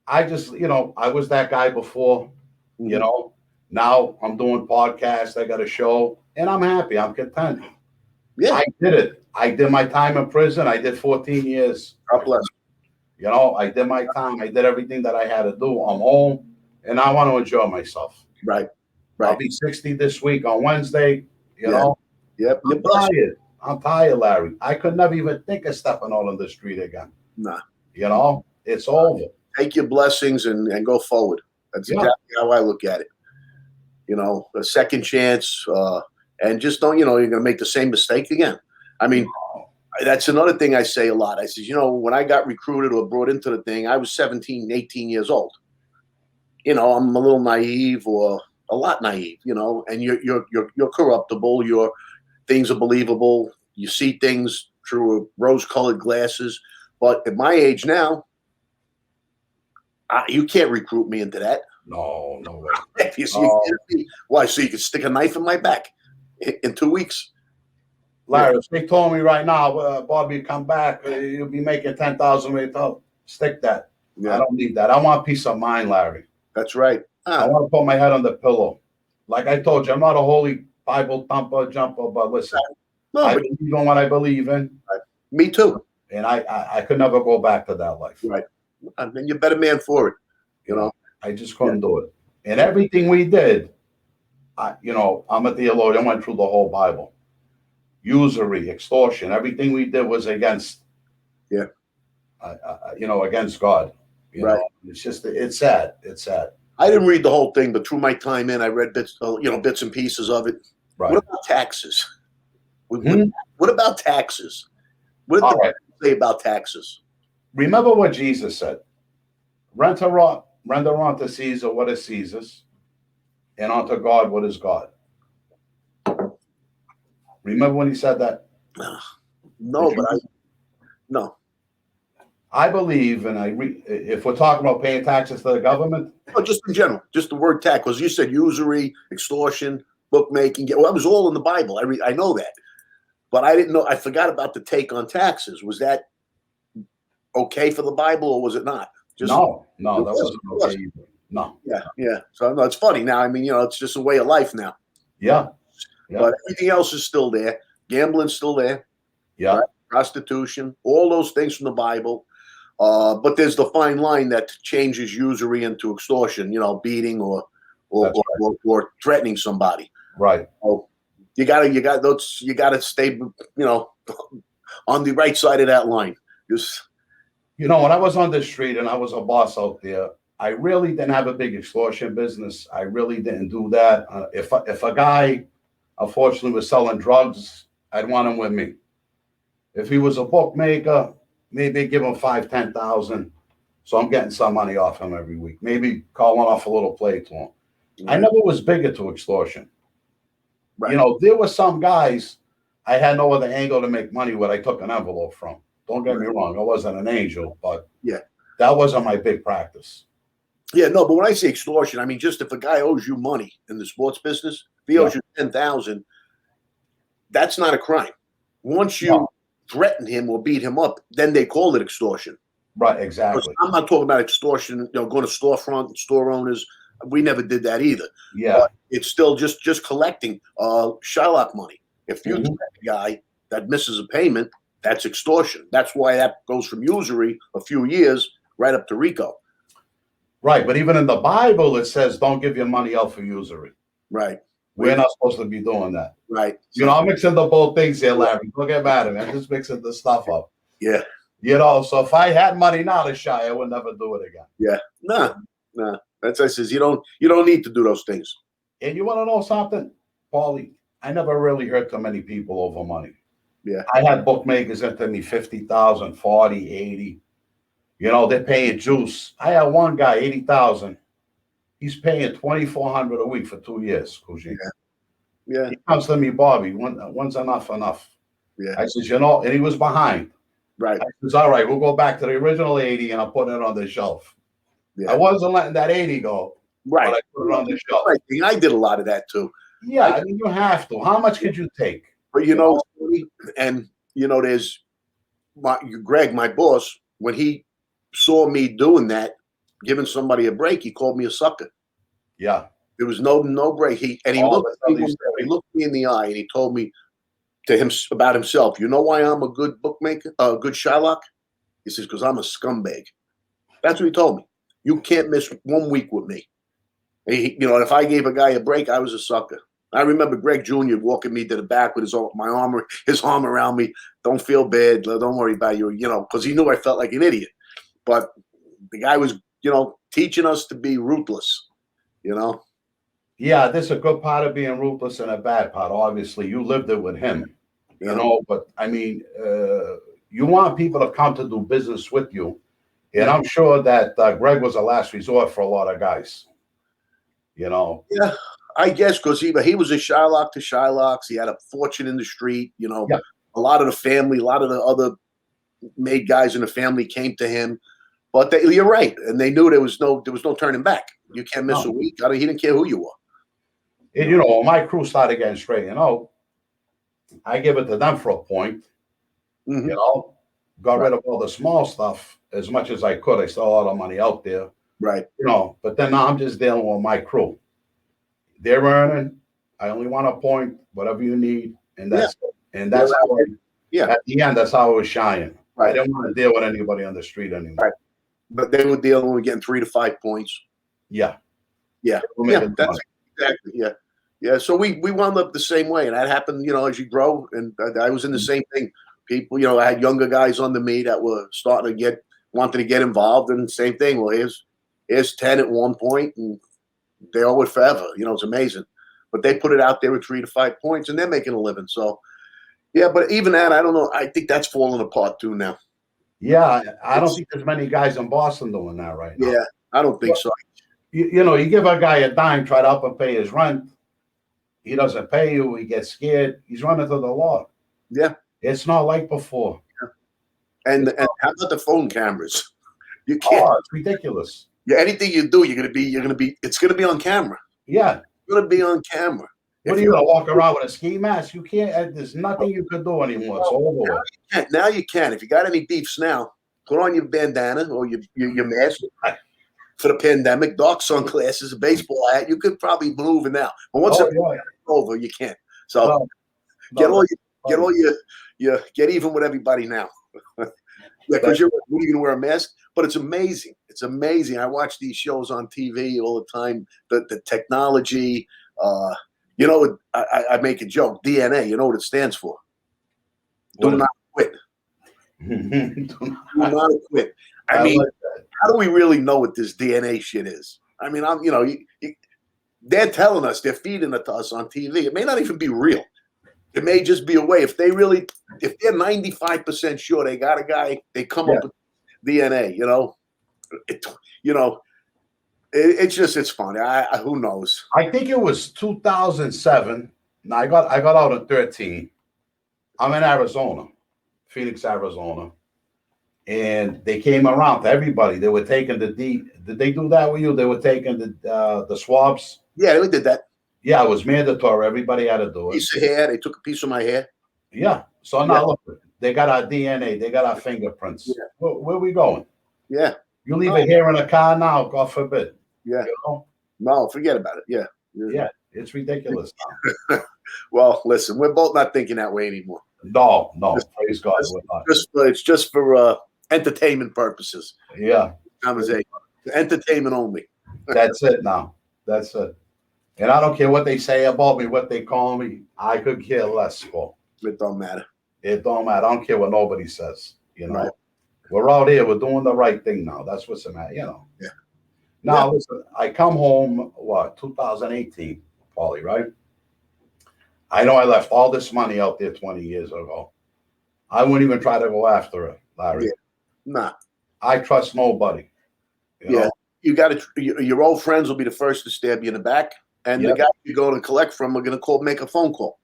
I just, you know, I was that guy before, you know. Now I'm doing podcasts. I got a show. And I'm happy. I'm content. Yeah. I did it. I did my time in prison. I did 14 years. God bless. You know, I did my time. I did everything that I had to do. I'm home, and I want to enjoy myself. Right. I'll be 60 this week on Wednesday. You know. Yep. I'm tired. I'm tired, Larry. I could never even think of stepping out on the street again. Nah. You know, it's over. Take your blessings and go forward. That's exactly how I look at it. You know, a second chance. And just don't, you know, you're going to make the same mistake again. I mean, that's another thing I say a lot. I says, you know, when I got recruited or brought into the thing, I was 17, 18 years old. You know, I'm a little naive or a lot naive, you know, and you're corruptible. Your things are believable. You see things through rose-colored glasses. But at my age now, you can't recruit me into that. No way. Why? So you can stick a knife in my back in 2 weeks? Larry, if they told me right now, Bobby, come back, you'll be making 10,000. Stick that. Yeah. I don't need that. I want peace of mind, Larry. That's right. I want to put my head on the pillow. Like I told you, I'm not a holy Bible thumper, jumper, but listen, I believe in what I believe in. Me too. and I could never go back to that life. Right. And then you're a better man for it. You know. I just couldn't do it. And everything we did, I'm a theologian. I went through the whole Bible. Usury, extortion, everything we did was against, against God. You Right. know, it's sad. It's sad. I didn't read the whole thing, but through my time in, I read bits and pieces of it. Right. What about taxes? Hmm? What about taxes? What did the Bible say about taxes? Remember what Jesus said. Render unto Caesar what is Caesar's, and unto God what is God. Remember when he said that? No, no. I believe, and if we're talking about paying taxes to the government, No, just in general, just the word tax, because you said usury, extortion, bookmaking. Well, that was all in the Bible. I know that, but I didn't know. I forgot about the take on taxes. Was that okay for the Bible, or was it not? No, that wasn't okay either. No. Yeah. So no, it's funny now. I mean, it's just a way of life now. Yeah. But everything else is still there. Gambling's still there. Yeah. Right? Prostitution, all those things from the Bible. But there's the fine line that changes usury into extortion. Beating or threatening somebody. Right. So you gotta stay, on the right side of that line. Just. When I was on the street and I was a boss out there, I really didn't have a big extortion business. I really didn't do that. If a guy, unfortunately, was selling drugs, I'd want him with me. If he was a bookmaker, maybe give him 5,000, 10,000. So I'm getting some money off him every week. Maybe calling off a little play to him. I never was bigger to extortion. Right. There were some guys I had no other angle to make money with. I took an envelope from. Don't get me wrong. I wasn't an angel, but that wasn't my big practice. Yeah, no, but when I say extortion, I mean just if a guy owes you money in the sports business, if he owes you 10,000, that's not a crime. Once you threaten him or beat him up, then they call it extortion. Right, exactly. I'm not talking about extortion, going to storefront, store owners. We never did that either. Yeah. But it's still just collecting Shylock money. If you threaten a guy that misses a payment, that's extortion. That's why that goes from usury a few years right up to RICO. Right, but even in the Bible, it says don't give your money out for usury. Right. We're not supposed to be doing that. Right. I'm mixing the both things here, Larry. Don't get mad at me. I'm just mixing the stuff up. Yeah. So if I had money now to shy, I would never do it again. Yeah. Nah. That's I says you don't need to do those things. And you want to know something, Paulie? I never really hurt too many people over money. Yeah. I had bookmakers into me 50,000, 40, 80. They're paying juice. I had one guy, 80,000. He's paying 2,400 a week for 2 years, Kuji. Yeah. He comes to me, Bobby, when's enough? Yeah. I says, and he was behind. Right. I says, all right, we'll go back to the original 80 and I'll put it on the shelf. Yeah. I wasn't letting that 80 go. Right. But I put it on the shelf. Right. I did a lot of that too. Yeah, I mean, you have to. How much could you take? But and there's Greg, my boss, when he saw me doing that, giving somebody a break, he called me a sucker. Yeah. There was no break. He looked me in the eye and he told me to him about himself. You know why I'm a good bookmaker, a good Shylock? He says, because I'm a scumbag. That's what he told me. You can't miss 1 week with me. If I gave a guy a break, I was a sucker. I remember Greg Jr. walking me to the back with his arm around me. Don't feel bad. Don't worry about you, because he knew I felt like an idiot. But the guy was, teaching us to be ruthless, Yeah, there's a good part of being ruthless and a bad part. Obviously, you lived it with him, but I mean, you want people to come to do business with you. And I'm sure that Greg was a last resort for a lot of guys, Yeah, I guess because he was a Shylock to Shylocks. He had a fortune in the street, A lot of the family, a lot of the other made guys in the family came to him. But you're right. And they knew there was no turning back. You can't miss a week. He didn't care who you were. And, when my crew started getting straightened out, I give it to them for a point, got rid of all the small stuff as much as I could. I still had a lot of money out there. Right. But then now I'm just dealing with my crew. They're earning. I only want a point, whatever you need. And that's how at the end, that's how I was shining. I didn't want to deal with anybody on the street anymore. Right. But they were dealing with getting 3 to 5 points. Yeah. Yeah. Yeah. That's exactly. Yeah. Yeah. So we wound up the same way. And that happened, as you grow. And I was in the same thing. People, I had younger guys under me that were wanting to get involved. And same thing. Well, here's 10 at one point, and they owe it forever. It's amazing. But they put it out there with 3 to 5 points, and they're making a living. So, yeah, but even that, I don't know. I think that's falling apart too now. Yeah, I don't think there's many guys in Boston doing that right now. Yeah, I don't think so. You give a guy a dime, try to help him pay his rent. He doesn't pay you. He gets scared. He's running to the law. Yeah. It's not like before. Yeah. And how about the phone cameras? You can't. Oh, it's ridiculous. Yeah, anything you do, it's going to be on camera. Yeah. It's going to be on camera. What are you going to walk around with a ski mask? You can't. There's nothing you could do anymore. It's all over. Now you can. If you got any beefs now, put on your bandana or your mask for the pandemic, dark sunglasses, a baseball hat. You could probably maneuver now. But once it's over, you can't. So get even with everybody now. Yeah, because you're going to wear a mask. But it's amazing. It's amazing. I watch these shows on TV all the time. The technology. I make a joke. DNA. You know what it stands for? Do not quit. Do not quit. I mean, how do we really know what this DNA shit is? I mean, they're telling us, they're feeding it to us on TV. It may not even be real. It may just be a way. If they're 95% sure they got a guy, they come up with DNA. It's funny. Who knows? I think it was 2007. Now I got out at 13. I'm in Arizona, Phoenix, Arizona, and they came around to everybody. They were taking Did they do that with you? They were taking the swabs. Yeah, we did that. Yeah, it was mandatory. Everybody had to do it. Piece of hair. They took a piece of my hair. Yeah. So now look, they got our DNA. They got our fingerprints. Yeah. Where are we going? Yeah. You leave it here in a car now, God forbid. Yeah. No, forget about it. Yeah. Yeah. It's ridiculous. Well, listen, we're both not thinking that way anymore. No. Praise God. It's just for entertainment purposes. Yeah. Conversation. Entertainment only. That's it now. That's it. And I don't care what they say about me, what they call me. I could care less for. It don't matter. It don't matter. I don't care what nobody says. Right. We're out here. We're doing the right thing now. That's what's the matter. Yeah. Now, listen, I come home, 2018, Paulie, right? I know I left all this money out there 20 years ago. I wouldn't even try to go after it, Larry. Yeah. Nah. I trust nobody. You know? You got to. Your old friends will be the first to stab you in the back. And the guy you go to collect from are going to make a phone call.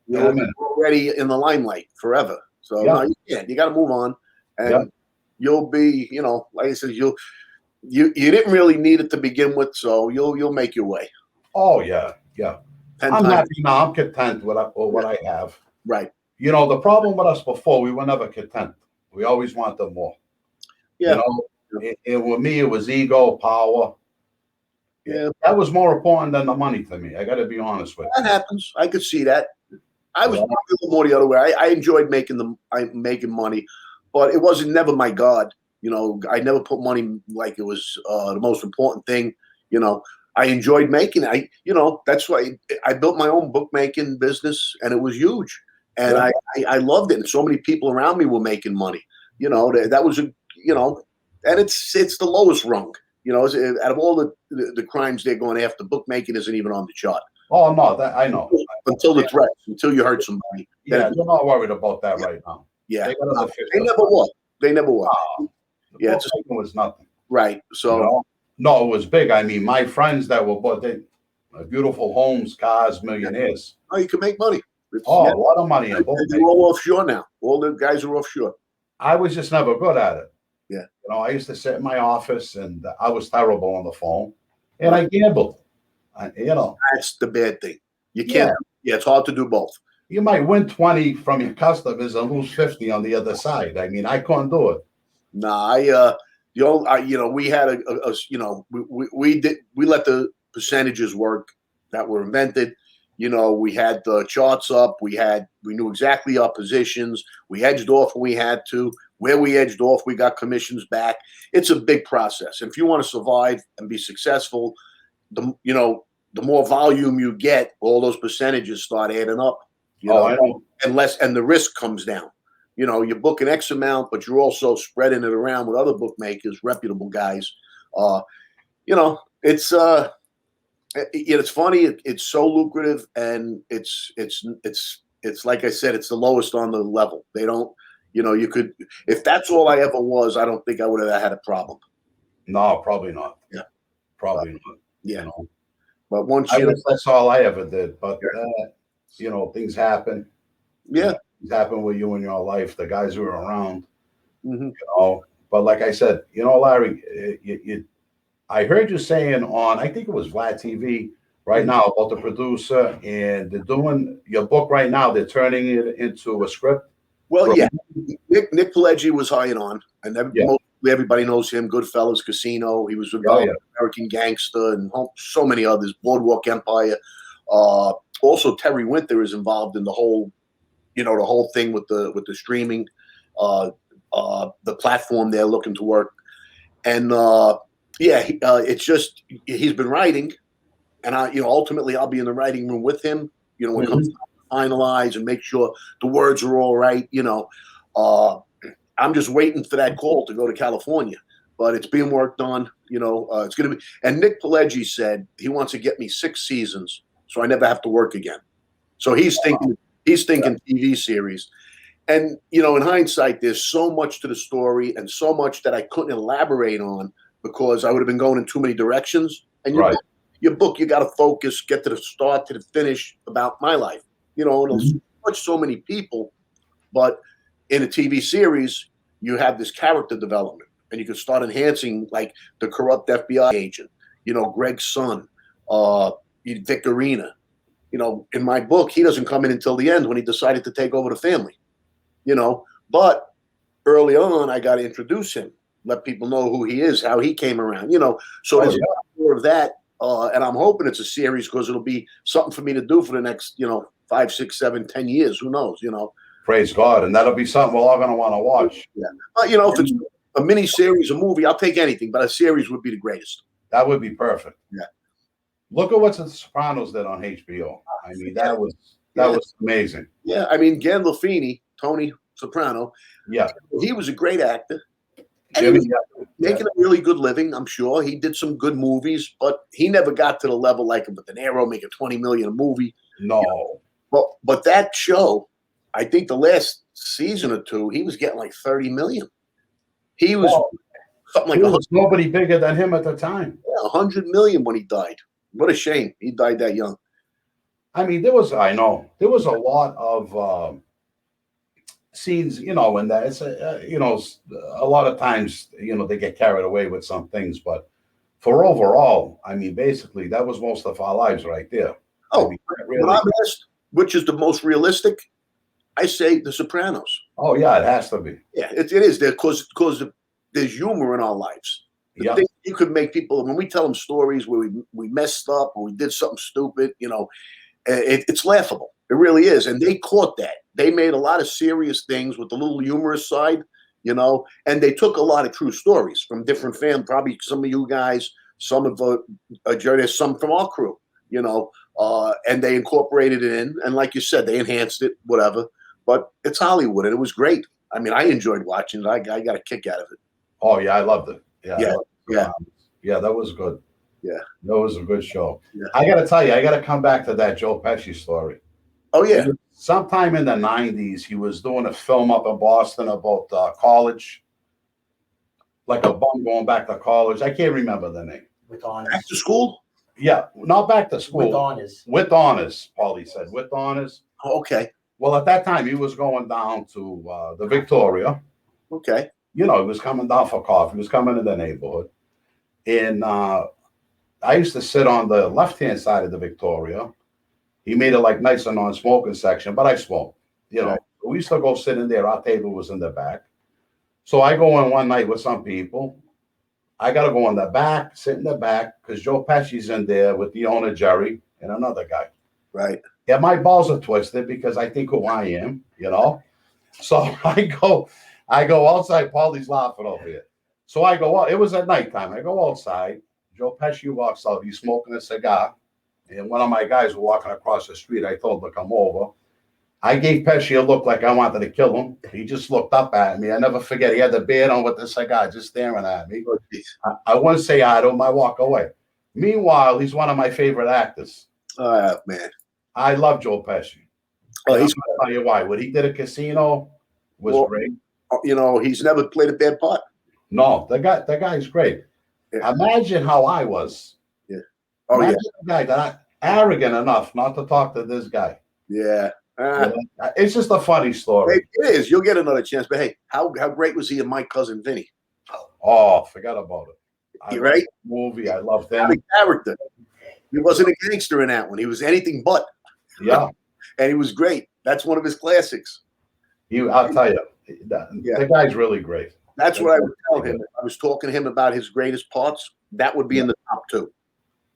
You're already in the limelight forever. So no, you can't. You got to move on, and you'll be, like I said, you didn't really need it to begin with, so you'll make your way. Oh yeah. I'm happy now. I'm content with what I have. Right. The problem with us before, we were never content. We always wanted more. Yeah. And with me, it was ego, power. Yeah, that was more important than the money to me. I got to be honest with you. That happens. I could see that. I was a little more the other way. I enjoyed making money, but it wasn't never my God. I never put money like it was the most important thing. I enjoyed making it. That's why I built my own bookmaking business, and it was huge. And I loved it. And so many people around me were making money. That was and it's the lowest rung. Out of all the crimes they're going after, bookmaking isn't even on the chart. Oh no, that I know. Until the threats, until you hurt somebody. Yeah, they're not worried about that right now. Yeah, they never were. They never were. It was nothing. Right. So no, it was big. I mean, my friends that were bought beautiful homes, cars, millionaires. Oh, you can make money. A lot of money. They're all offshore now. All the guys are offshore. I was just never good at it. Yeah. I used to sit in my office and I was terrible on the phone and I gambled. That's the bad thing. You can't. Yeah, it's hard to do both. You might win 20 from your customers and lose 50 on the other side. I mean, I couldn't do it. Nah, we had we let the percentages work that were invented. We had the charts up. We knew exactly our positions. We hedged off when we had to. Where we edged off, we got commissions back. It's a big process. And if you want to survive and be successful, the more volume you get, all those percentages start adding up. I know. And the risk comes down. You book an X amount, but you're also spreading it around with other bookmakers, reputable guys. It's funny. It's so lucrative, and it's like I said, it's the lowest on the level. They don't, you could, if that's all I ever was, I don't think I would have had a problem. No, probably not. Yeah, probably not. Yeah, but once that's all I ever did. But things happen. Yeah. Things happen with you in your life. The guys who are around, mm-hmm. But like I said, Larry, I heard you saying on, I think it was Vlad TV right now about the producer, and they're doing your book right now. They're turning it into a script. Well, yeah, Nick Pileggi was hired on, and everybody knows him. Goodfellas, Casino. He was involved in American Gangster and so many others. Boardwalk Empire. Also, Terry Winter is involved in the whole, the whole thing with the streaming, the platform they're looking to work, and it's just he's been writing, and ultimately I'll be in the writing room with him. When it comes to finalize and make sure the words are all right. I'm just waiting for that call to go to California, but it's being worked on. It's going to be. And Nick Pileggi said he wants to get me 6 seasons, so I never have to work again. So he's thinking TV series. And, in hindsight, there's so much to the story and so much that I couldn't elaborate on because I would have been going in too many directions. And your book, you got to focus, get to the start to the finish about my life. It'll touch so many people, but in a TV series, you have this character development, and you can start enhancing, like the corrupt FBI agent, Greg's son, Vic Arena. In my book, he doesn't come in until the end when he decided to take over the family. But early on, I got to introduce him, let people know who he is, how he came around. So there's more of that, and I'm hoping it's a series because it'll be something for me to do for the next, 5, 6, 7, 10 years. Who knows? Praise God, and that'll be something we're all going to want to watch. Yeah, if it's a mini series, a movie, I'll take anything, but a series would be the greatest. That would be perfect. Yeah. Look at what The Sopranos did on HBO. I mean, that was amazing. Yeah, I mean, Gandolfini, Tony Soprano. Yeah, he was a great actor. And he was making a really good living, I'm sure. He did some good movies, but he never got to the level like De Niro making $20 million a movie. No. But that show, I think the last season or 2, he was getting like $30 million. He was something like nobody bigger than him at the time. Yeah, $100 million when he died. What a shame he died that young. I mean, there was a lot of scenes, and that it's a lot of times, they get carried away with some things, but for overall, I mean, basically that was most of our lives right there. Oh, when I'm asked which is the most realistic, I say The Sopranos. Oh yeah, it has to be. Yeah, it is there because there's humor in our lives. You could make people, when we tell them stories where we messed up or we did something stupid, it's laughable. It really is. And they caught that. They made a lot of serious things with the little humorous side, and they took a lot of true stories from different fans, probably some of you guys, some of some from our crew, and they incorporated it in. And like you said, they enhanced it, whatever. But it's Hollywood, and it was great. I mean, I enjoyed watching it. I got a kick out of it. Oh, yeah, I loved it. Yeah, that was good. Yeah, that was a good show. Yeah. I got to tell you, I got to come back to that Joe Pesci story. Oh, yeah. Sometime in the 90s, he was doing a film up in Boston about college, like a bum going back to college. I can't remember the name. With honors. Back to school? Yeah, not back to school. With honors. With honors, Paulie said. With honors. Oh, okay. Well, at that time, he was going down to the Victoria. Okay. He was coming down for coffee. He was coming in the neighborhood. And I used to sit on the left-hand side of the Victoria. He made it like nice and non-smoking section, but I smoked. Right. We used to go sit in there. Our table was in the back. So I go in one night with some people. I got to go in the back, sit in the back, because Joe Pesci's in there with the owner, Jerry, and another guy. Right. Yeah, my balls are twisted because I think who I am, So I go I go outside. Paulie's laughing over here. So I go out. It was at nighttime. I go outside. Joe Pesci walks out. He's smoking a cigar. And one of my guys were walking across the street. I told him to come over. I gave Pesci a look like I wanted to kill him. He just looked up at me. I never forget. He had the beard on with the cigar, just staring at me. I wouldn't say hi to him. I walk away. Meanwhile, he's one of my favorite actors. Man. I love Joe Pesci. Oh, I'll tell you why. What he did at Casino was great. He's never played a bad part. No, the guy's great. Yeah. Imagine how I was. Yeah. Oh, imagine the guy that arrogant enough not to talk to this guy. Yeah. It's just a funny story. It is. You'll get another chance. But hey, how great was he in My Cousin Vinny? Oh, forget about it. Right? Movie. I loved him. The character. He wasn't a gangster in that one. He was anything but. Yeah. And he was great. That's one of his classics. I'll tell you, the guy's really great. That's what I would tell him. If I was talking to him about his greatest parts, that would be in the top 2.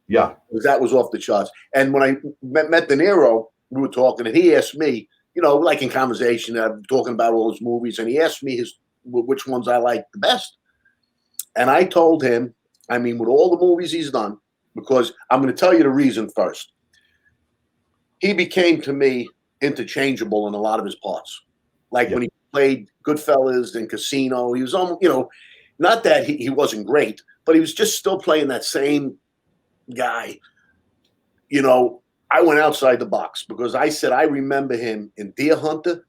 Yeah. Because that was off the charts. And when I met De Niro, we were talking, and he asked me, like in conversation, talking about all his movies, and he asked me which ones I like the best. And I told him, with all the movies he's done, because I'm going to tell you the reason first. He became, to me, interchangeable in a lot of his parts. Like when he played Goodfellas and Casino, he was almost, not that he wasn't great, but he was just still playing that same guy. I went outside the box because I said I remember him in Deer Hunter.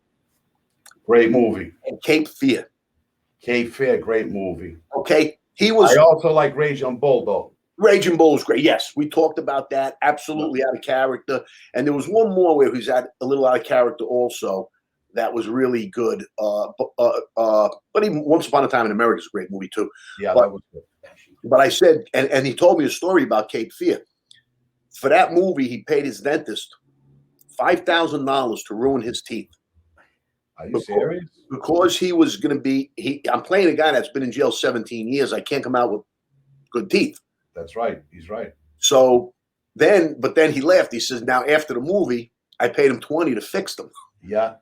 Great movie. And Cape Fear. Cape Fear, great movie. Okay. I also like Raging Bull, though. Raging Bull was great. Yes, we talked about that. Absolutely out of character. And there was one more where he's a little out of character also. That was really good. But even Once Upon a Time in America is a great movie too. Yeah, that was good. But I said, and he told me a story about Cape Fear. For that movie, he paid his dentist $5,000 to ruin his teeth. Are you serious? Because he was going to be. I'm playing a guy that's been in jail 17 years. I can't come out with good teeth. That's right. He's right. So then he laughed. He says, "Now after the movie, I paid him $20 to fix them." Yeah.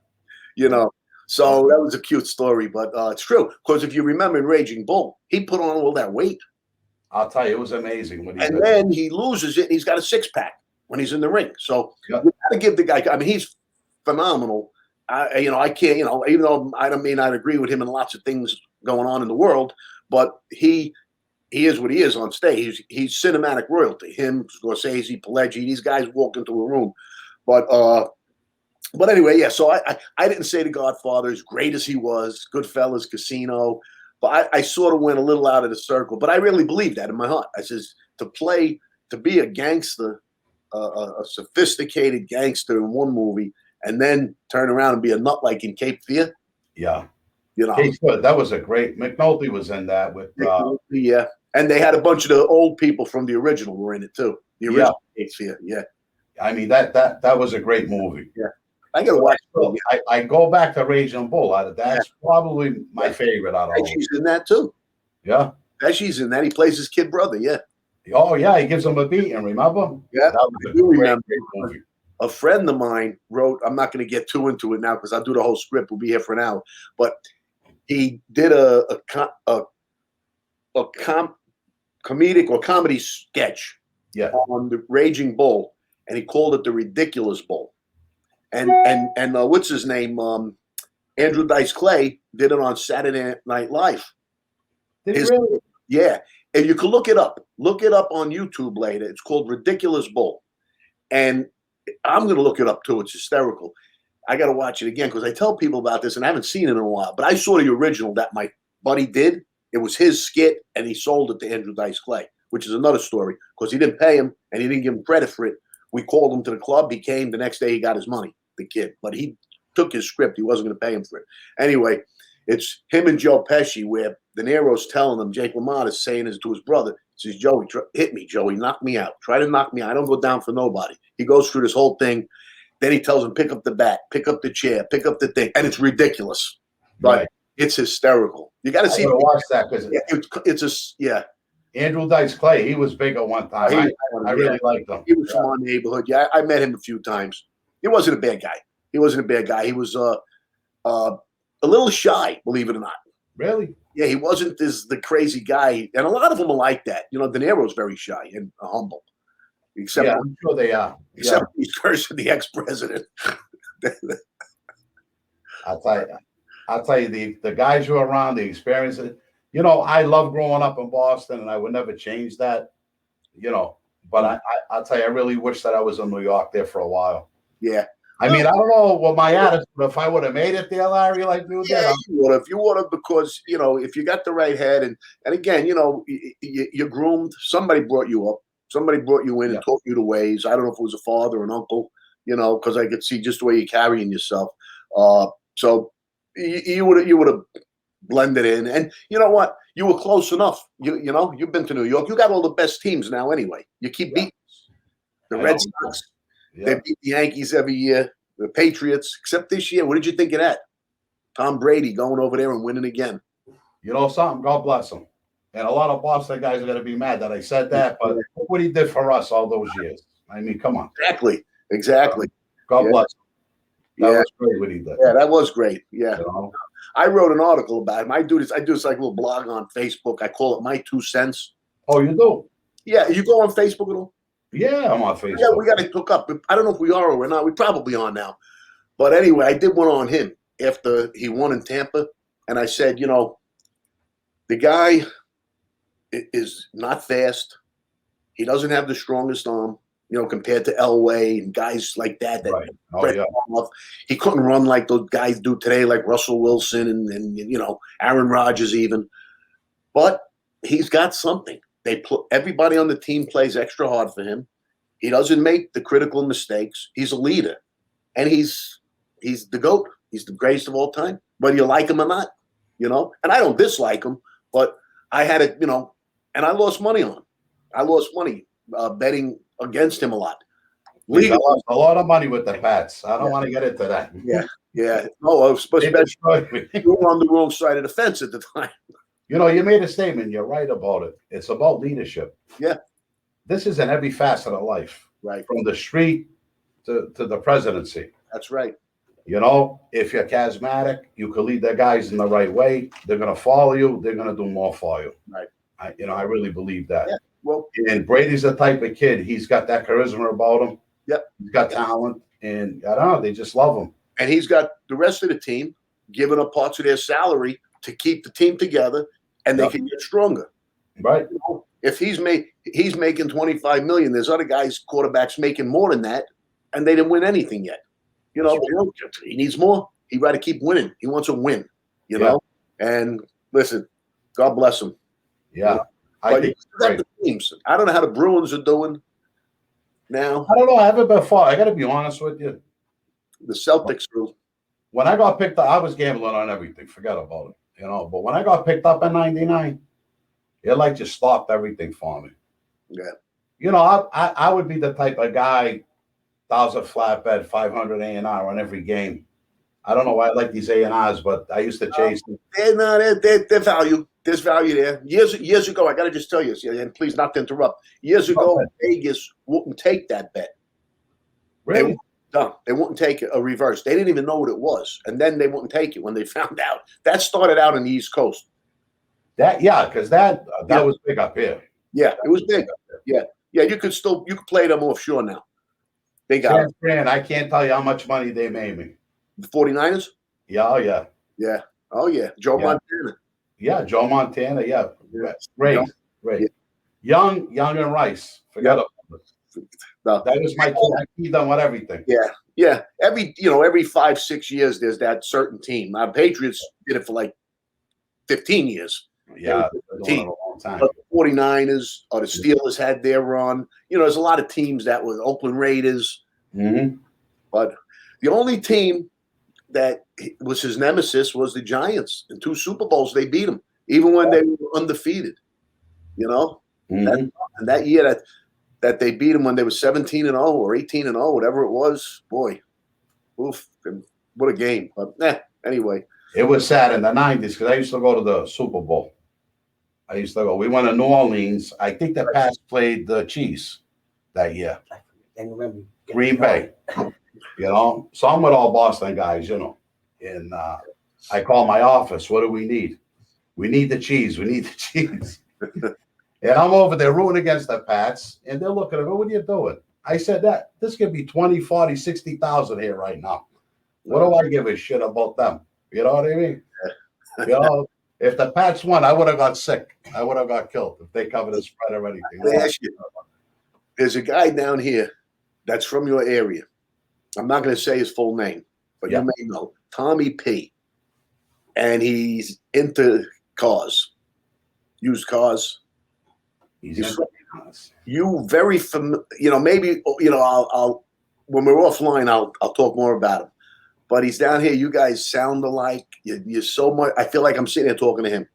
So that was a cute story, but it's true. Because if you remember in Raging Bull, he put on all that weight. I'll tell you, it was amazing. Then he loses it, and he's got a 6-pack when he's in the ring. So you got to give the guy. He's phenomenal. I can't. Even though I don't mean I'd agree with him in lots of things going on in the world, but he is what he is on stage. He's cinematic royalty. Him, Scorsese, Pileggi, these guys walked into a room, But anyway, yeah. So I didn't say The Godfather, as great as he was, Goodfellas, Casino, but I sort of went a little out of the circle. But I really believe that in my heart. I says to be a gangster, a sophisticated gangster in one movie, and then turn around and be a nut like in Cape Fear. Yeah, Cape Fear, that was a great. McNulty was in that with. Yeah, and they had a bunch of the old people from the original were in it too. The original Cape Fear. Yeah. That was a great movie. Yeah. I gotta watch. I go back to Raging Bull. That's probably my favorite out of all. Pesci's in that too. Yeah, Pesci's in that. He plays his kid brother. Yeah. Oh yeah, he gives him a beating. Remember? Yeah, that was a great movie. A friend of mine wrote. I'm not going to get too into it now because I'll do the whole script. We'll be here for an hour. But he did a comedic or comedy sketch. Yeah. On the Raging Bull, and he called it the Ridiculous Bull. And what's his name? Andrew Dice Clay did it on Saturday Night Live. Really? Yeah. And you can look it up. Look it up on YouTube later. It's called Ridiculous Bull. And I'm going to look it up too. It's hysterical. I got to watch it again because I tell people about this and I haven't seen it in a while. But I saw the original that my buddy did. It was his skit and he sold it to Andrew Dice Clay, which is another story because he didn't pay him and he didn't give him credit for it. We called him to the club. He came. The next day he got his money, the kid. But he took his script. He wasn't going to pay him for it. Anyway, it's him and Joe Pesci where De Niro's telling him, Jake LaMotta's saying this to his brother. He says, Joey, hit me, Joey. Knock me out. Try to knock me out. I don't go down for nobody. He goes through this whole thing. Then he tells him, pick up the bat, pick up the chair, pick up the thing. And it's ridiculous. But it's hysterical. You got to see. Watch that because Andrew Dice Clay, he was big at one time. I really liked him. He was from our neighborhood. Yeah, I met him a few times. He wasn't a bad guy. He was a little shy, believe it or not. Really? Yeah, he wasn't the crazy guy, and a lot of them are like that. You know, De Niro's very shy and humble, except Yeah, I'm sure they are. except he's cursing the ex-president. I'll tell you, the guys you're around, the experiences. You know, I love growing up in Boston, and I would never change that. You know, but I'll tell you, I really wish that I was in New York there for a while. Yeah. I mean, I don't know what my attitude, if I would have made it there, Larry, like you did. Yeah, you would have, because, you know, if you got the right head, and again, you know, you're groomed. Somebody brought you up. Somebody brought you in and taught you the ways. I don't know if it was a father or an uncle, you know, because I could see just the way you're carrying yourself. So you would have blended in, and you know what? You were close enough. You know, you've been to New York. You got all the best teams now anyway. You keep beating the Red Sox. They beat the Yankees every year. The Patriots, except this year. What did you think of that? Tom Brady going over there and winning again. You know something? God bless him. And a lot of Boston guys are going to be mad that I said that, but look what he did for us all those years. I mean, come on. Exactly. God bless him. That was great what he did. Yeah, that was great. Yeah. You know? I wrote an article about him. I do this like a little blog on Facebook. I call it My 2 Cents. Oh, you do? Yeah. You go on Facebook at all? Yeah, I'm on Facebook. Yeah, we got to hook up. I don't know if we are or we're not. We probably are now. But anyway, I did one on him after he won in Tampa. And I said, you know, the guy is not fast. He doesn't have the strongest arm, you know, compared to Elway and guys like that. He couldn't run like those guys do today, like Russell Wilson and you know, Aaron Rodgers even. But he's got something. Everybody on the team plays extra hard for him. He doesn't make the critical mistakes. He's a leader, and he's the GOAT. He's the greatest of all time, whether you like him or not, you know. And I don't dislike him, but I had it, you know, and I lost money on him. I lost money betting against him a lot. I lost a lot of money with the Pats. I don't want to get into that. Yeah. No, especially you were on the wrong side of the fence at the time. You know, you made a statement. You're right about it. It's about leadership. Yeah. This is in every facet of life. Right. From the street to the presidency. That's right. You know, if you're charismatic, you can lead the guys in the right way. They're going to follow you. They're going to do more for you. Right. I really believe that. Yeah. Well, and Brady's the type of kid. He's got that charisma about him. Yep. He's got talent. And I don't know, they just love him. And he's got the rest of the team giving up parts of their salary to keep the team together, and they can get stronger. Right. You know, if he's making $25 million, there's other guys, quarterbacks making more than that, and they didn't win anything yet. You know, he needs more. He'd rather keep winning. He wants to win, you know. And listen, God bless him. Yeah. I think the teams. I don't know how the Bruins are doing now. I don't know. I haven't been far. I got to be honest with you. The Celtics do. When I got picked up, I was gambling on everything. Forget about it, you know. But when I got picked up in '99, it like just stopped everything for me. Yeah. You know, I would be the type of guy, 1,000 flat bet, 500 A&R on every game. I don't know why I like these A&Rs, but I used to chase them. They're value. There's value there. Years ago, I got to just tell you, and please not to interrupt. Years ago, Vegas wouldn't take that bet. Really? They wouldn't take a reverse. They didn't even know what it was, and then they wouldn't take it when they found out. That started out on the East Coast. Because that was big up here. Yeah, it was big. Yeah. You could play them offshore now. They got it. I can't tell you how much money they made me. The 49ers? Yeah. Oh yeah. Joe Montana. Yeah, Joe Montana. Yeah. Great. Yeah. Young and Rice. Forget about it. No. That was my kid. He done with everything. Yeah. Every 5-6 years, there's that certain team. Our Patriots did it for like 15 years. Yeah, a long time. But the 49ers or the Steelers had their run. You know, there's a lot of teams that were Oakland Raiders. Mm-hmm. But the only team that was his nemesis was the Giants. In 2 Super Bowls, they beat him, even when they were undefeated. You know? Mm-hmm. And that year that they beat him when they were 17-0 or 18-0, whatever it was, boy, oof, what a game. But anyway. It was sad in the 90s because I used to go to the Super Bowl. We went to New Orleans. I think the Pats played the Chiefs that year. I remember. Green Bay. You know, so I'm with all Boston guys, you know. And I call my office. What do we need? We need the cheese. We need the cheese. And I'm over there rooting against the Pats, and they're looking at me, what are you doing? I said that this could be 20, 40, 60,000 here right now. What do I give a shit about them? You know what I mean? You know, if the Pats won, I would have got sick. I would have got killed if they covered the spread or anything. Let me ask you, there's a guy down here that's from your area. I'm not going to say his full name, but you may know Tommy P. And he's into cars, used cars. You very maybe I'll when we're offline I'll talk more about him. But he's down here. You guys sound alike. You're so much. I feel like I'm sitting there talking to him.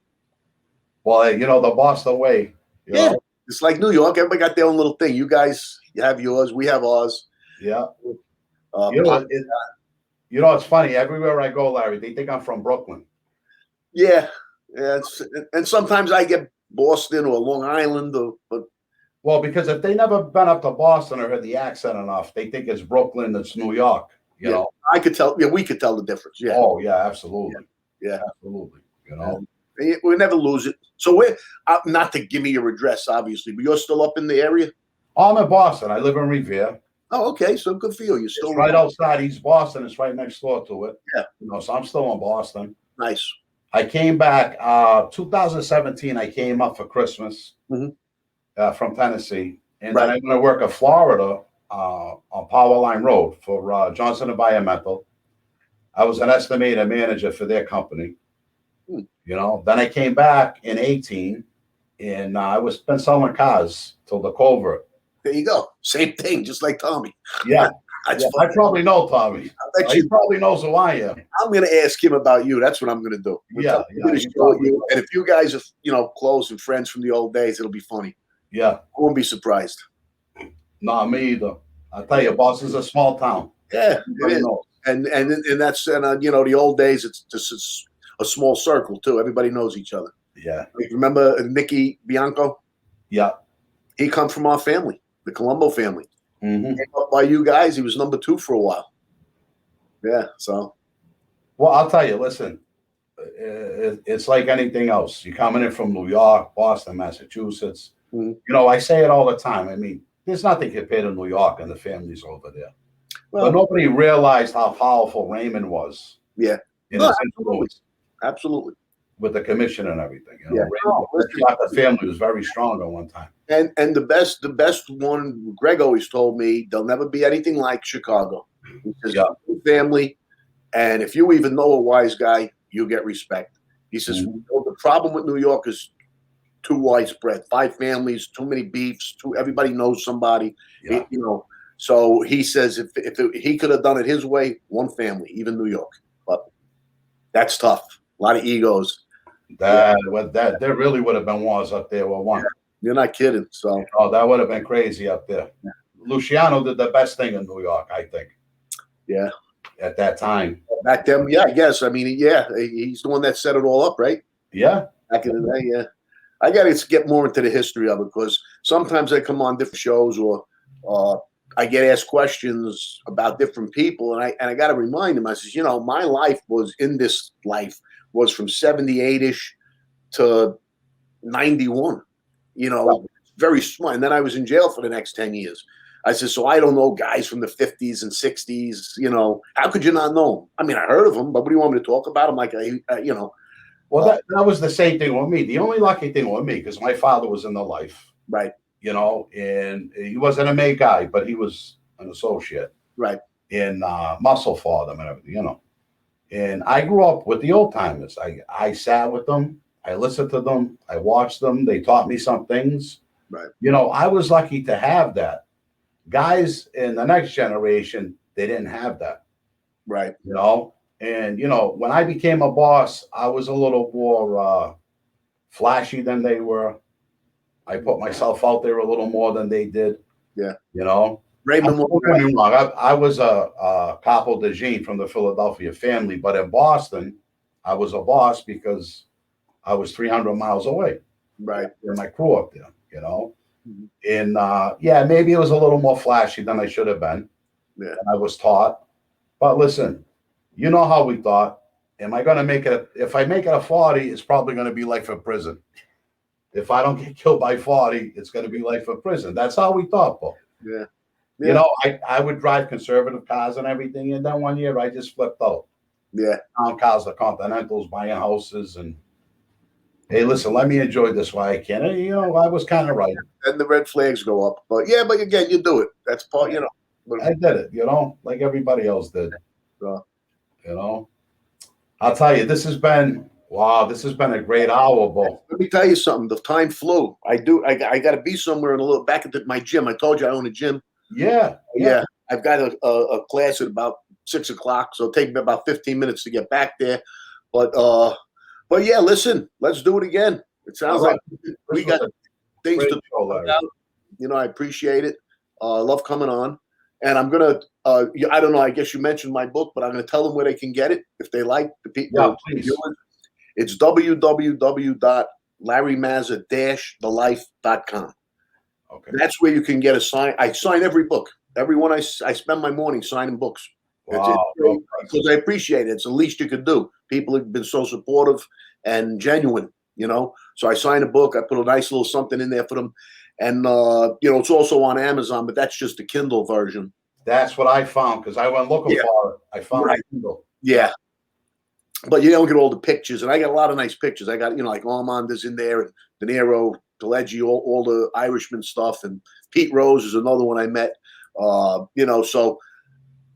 Well, the Boston way. You know? It's like New York. Everybody got their own little thing. You guys, you have yours. We have ours. Yeah. It's funny. Everywhere I go, Larry, they think I'm from Brooklyn. Yeah. And sometimes I get Boston or Long Island, well, because if they never been up to Boston or heard the accent enough, they think it's Brooklyn, it's New York. You know, I could tell. Yeah, we could tell the difference. Yeah. Oh yeah, absolutely. Yeah, absolutely. You know, we never lose it. So we're not to give me your address, obviously, but you're still up in the area. I'm in Boston. I live in Revere. Oh, okay. So good for you. You're still right outside East Boston. It's right next door to it. Yeah. So I'm still in Boston. Nice. I came back 2017. I came up for Christmas from Tennessee, and then I went to work in Florida on Power Line Road for Johnson Environmental. I was an estimator manager for their company. Then I came back in 18, and I was been selling cars till the covert. There you go. Same thing, just like Tommy. Yeah. I probably know Tommy. He probably knows who I am. I'm going to ask him about you. That's what I'm going to do. And if you guys are, close and friends from the old days, it'll be funny. Yeah. I won't be surprised. No, me either. I tell you, Boston's a small town. Yeah. And that's, the old days, it's just a small circle, too. Everybody knows each other. Yeah. Like, remember Nicky Bianco? Yeah. He comes from our family, the Colombo family. Mm-hmm. Came up by you guys. He was number 2 for a while. Yeah, so. Well, I'll tell you, listen, it's like anything else. You're coming in from New York, Boston, Massachusetts. I say it all the time. I mean, there's nothing compared to New York and the families over there. Well, but nobody realized how powerful Raymond was. Yeah. Absolutely. With the commission and everything. The family was very strong at one time. And the best one, Greg always told me, there'll never be anything like Chicago. He says, family, and if you even know a wise guy, you get respect. He says, the problem with New York is too widespread. 5 families, too many beefs, everybody knows somebody. Yeah. So he says if he could have done it his way, 1 family, even New York. But that's tough. A lot of egos. There really would have been wars up there with 1. You're not kidding. So that would have been crazy up there. Yeah. Luciano did the best thing in New York, I think. Yeah. At that time. Back then, I guess. I mean, he's the one that set it all up, right? Yeah. Back in the day, yeah. I got to get more into the history of it because sometimes I come on different shows or I get asked questions about different people, and I got to remind them. I says, my life was from 78-ish to 91. Very smart. And then I was in jail for the next 10 years. I said, so I don't know guys from the 50s and 60s. How could you not know them? I mean, I heard of them, but what do you want me to talk about them? Like, Well, that was the same thing with me. The only lucky thing with me, because my father was in the life. Right. And he wasn't a main guy, but he was an associate. Right. In muscle for them and everything, And I grew up with the old timers. I sat with them. I listened to them. I watched them. They taught me some things. Right. I was lucky to have that. Guys in the next generation, they didn't have that. Right. And, when I became a boss, I was a little more flashy than they were. I put myself out there a little more than they did. Yeah. Raymond, don't get me wrong. I was a capo de gene from the Philadelphia family, but in Boston, I was a boss because I was 300 miles away. Right. And my crew up there, And maybe it was a little more flashy than I should have been. Yeah. And I was taught. But listen, you know how we thought. am I going to make it? If I make it a 40, it's probably going to be life in prison. If I don't get killed by 40, it's going to be life in prison. That's how we thought, Paul. Yeah. You know, I would drive conservative cars and everything, and then one year I just flipped out. Yeah. Town cars, the Continentals, buying houses, and hey, listen, let me enjoy this while I can. And, you know, I was kind of right. And the red flags go up. But yeah, but again, you do it. That's part, you know. I did it, you know, like everybody else did. So, you know, I'll tell you, this has been a great hour, Bo. let me tell you something. The time flew. I got to be somewhere in a little back at my gym. I told you I own a gym. Yeah. I've got a class at about 6 o'clock, so it'll take me about 15 minutes to get back there. But yeah, listen, let's do it again. It sounds like we got things to talk about. You know, I appreciate it. Love coming on. And I'm gonna I don't know, I guess you mentioned my book, but I'm gonna tell them where they can get it if they like the people. Yeah, please. It's www.larrymazza-thelife.com. Okay. That's where you can get a sign. I sign every book. Everyone I spend my morning signing books. Wow. Because I appreciate it. It's the least you could do. People have been so supportive and genuine, you know. So I sign a book. I put a nice little something in there for them. And, you know, it's also on Amazon, but that's just the Kindle version. That's what I found because I went looking for it. I found it. Kindle. Yeah. But you don't get all the pictures. And I got a lot of nice pictures. I got, you know, like Armand is in there and De Niro, Pileggi, all the Irishman stuff. And Pete Rose is another one I met. You know, so,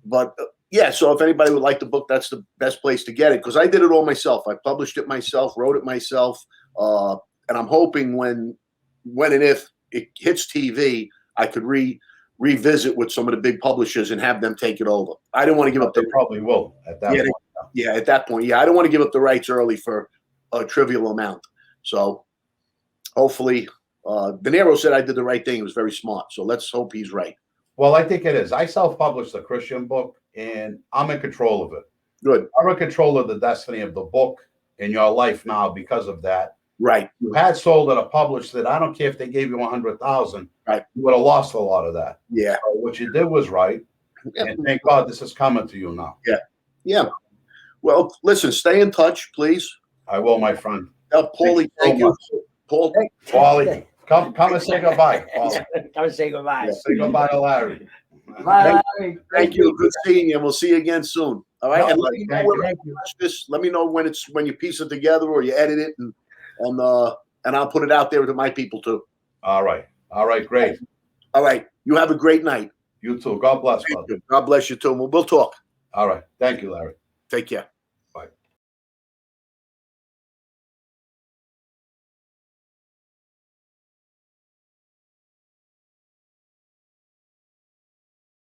but yeah, so if anybody would like the book, that's the best place to get it because I did it all myself. I published it myself, wrote it myself. And I'm hoping when and if it hits TV, I could revisit with some of the big publishers and have them take it over. I didn't want to give up. They probably will at that point. Yeah, at that point. Yeah, I don't want to give up the rights early for a trivial amount. So hopefully, De Niro said I did the right thing. He was very smart. So let's hope he's right. Well, I think it is. I self-published a Christian book, and I'm in control of it. Good. I'm in control of the destiny of the book in your life now because of that. Right. You had sold it or published it. I don't care if they gave you 100,000. Right. You would have lost a lot of that. Yeah. So what you did was right. Yeah. And thank God this is coming to you now. Yeah. Yeah. Well, listen, stay in touch, please. I will, my friend. Paulie, thank you. Paul. Paulie, come and say goodbye. Paulie. Come and say goodbye. Yeah, say goodbye to Larry. Bye. Thank you. Good seeing you. And we'll see you again soon. All right. No, And let me know thank when you. you watch this. Let me know when you piece it together or you edit it, and I'll put it out there to my people too. All right. All right. Great. All right. You have a great night. You too. God bless, brother. God bless you too. We'll talk. All right. Thank you, Larry. Take care.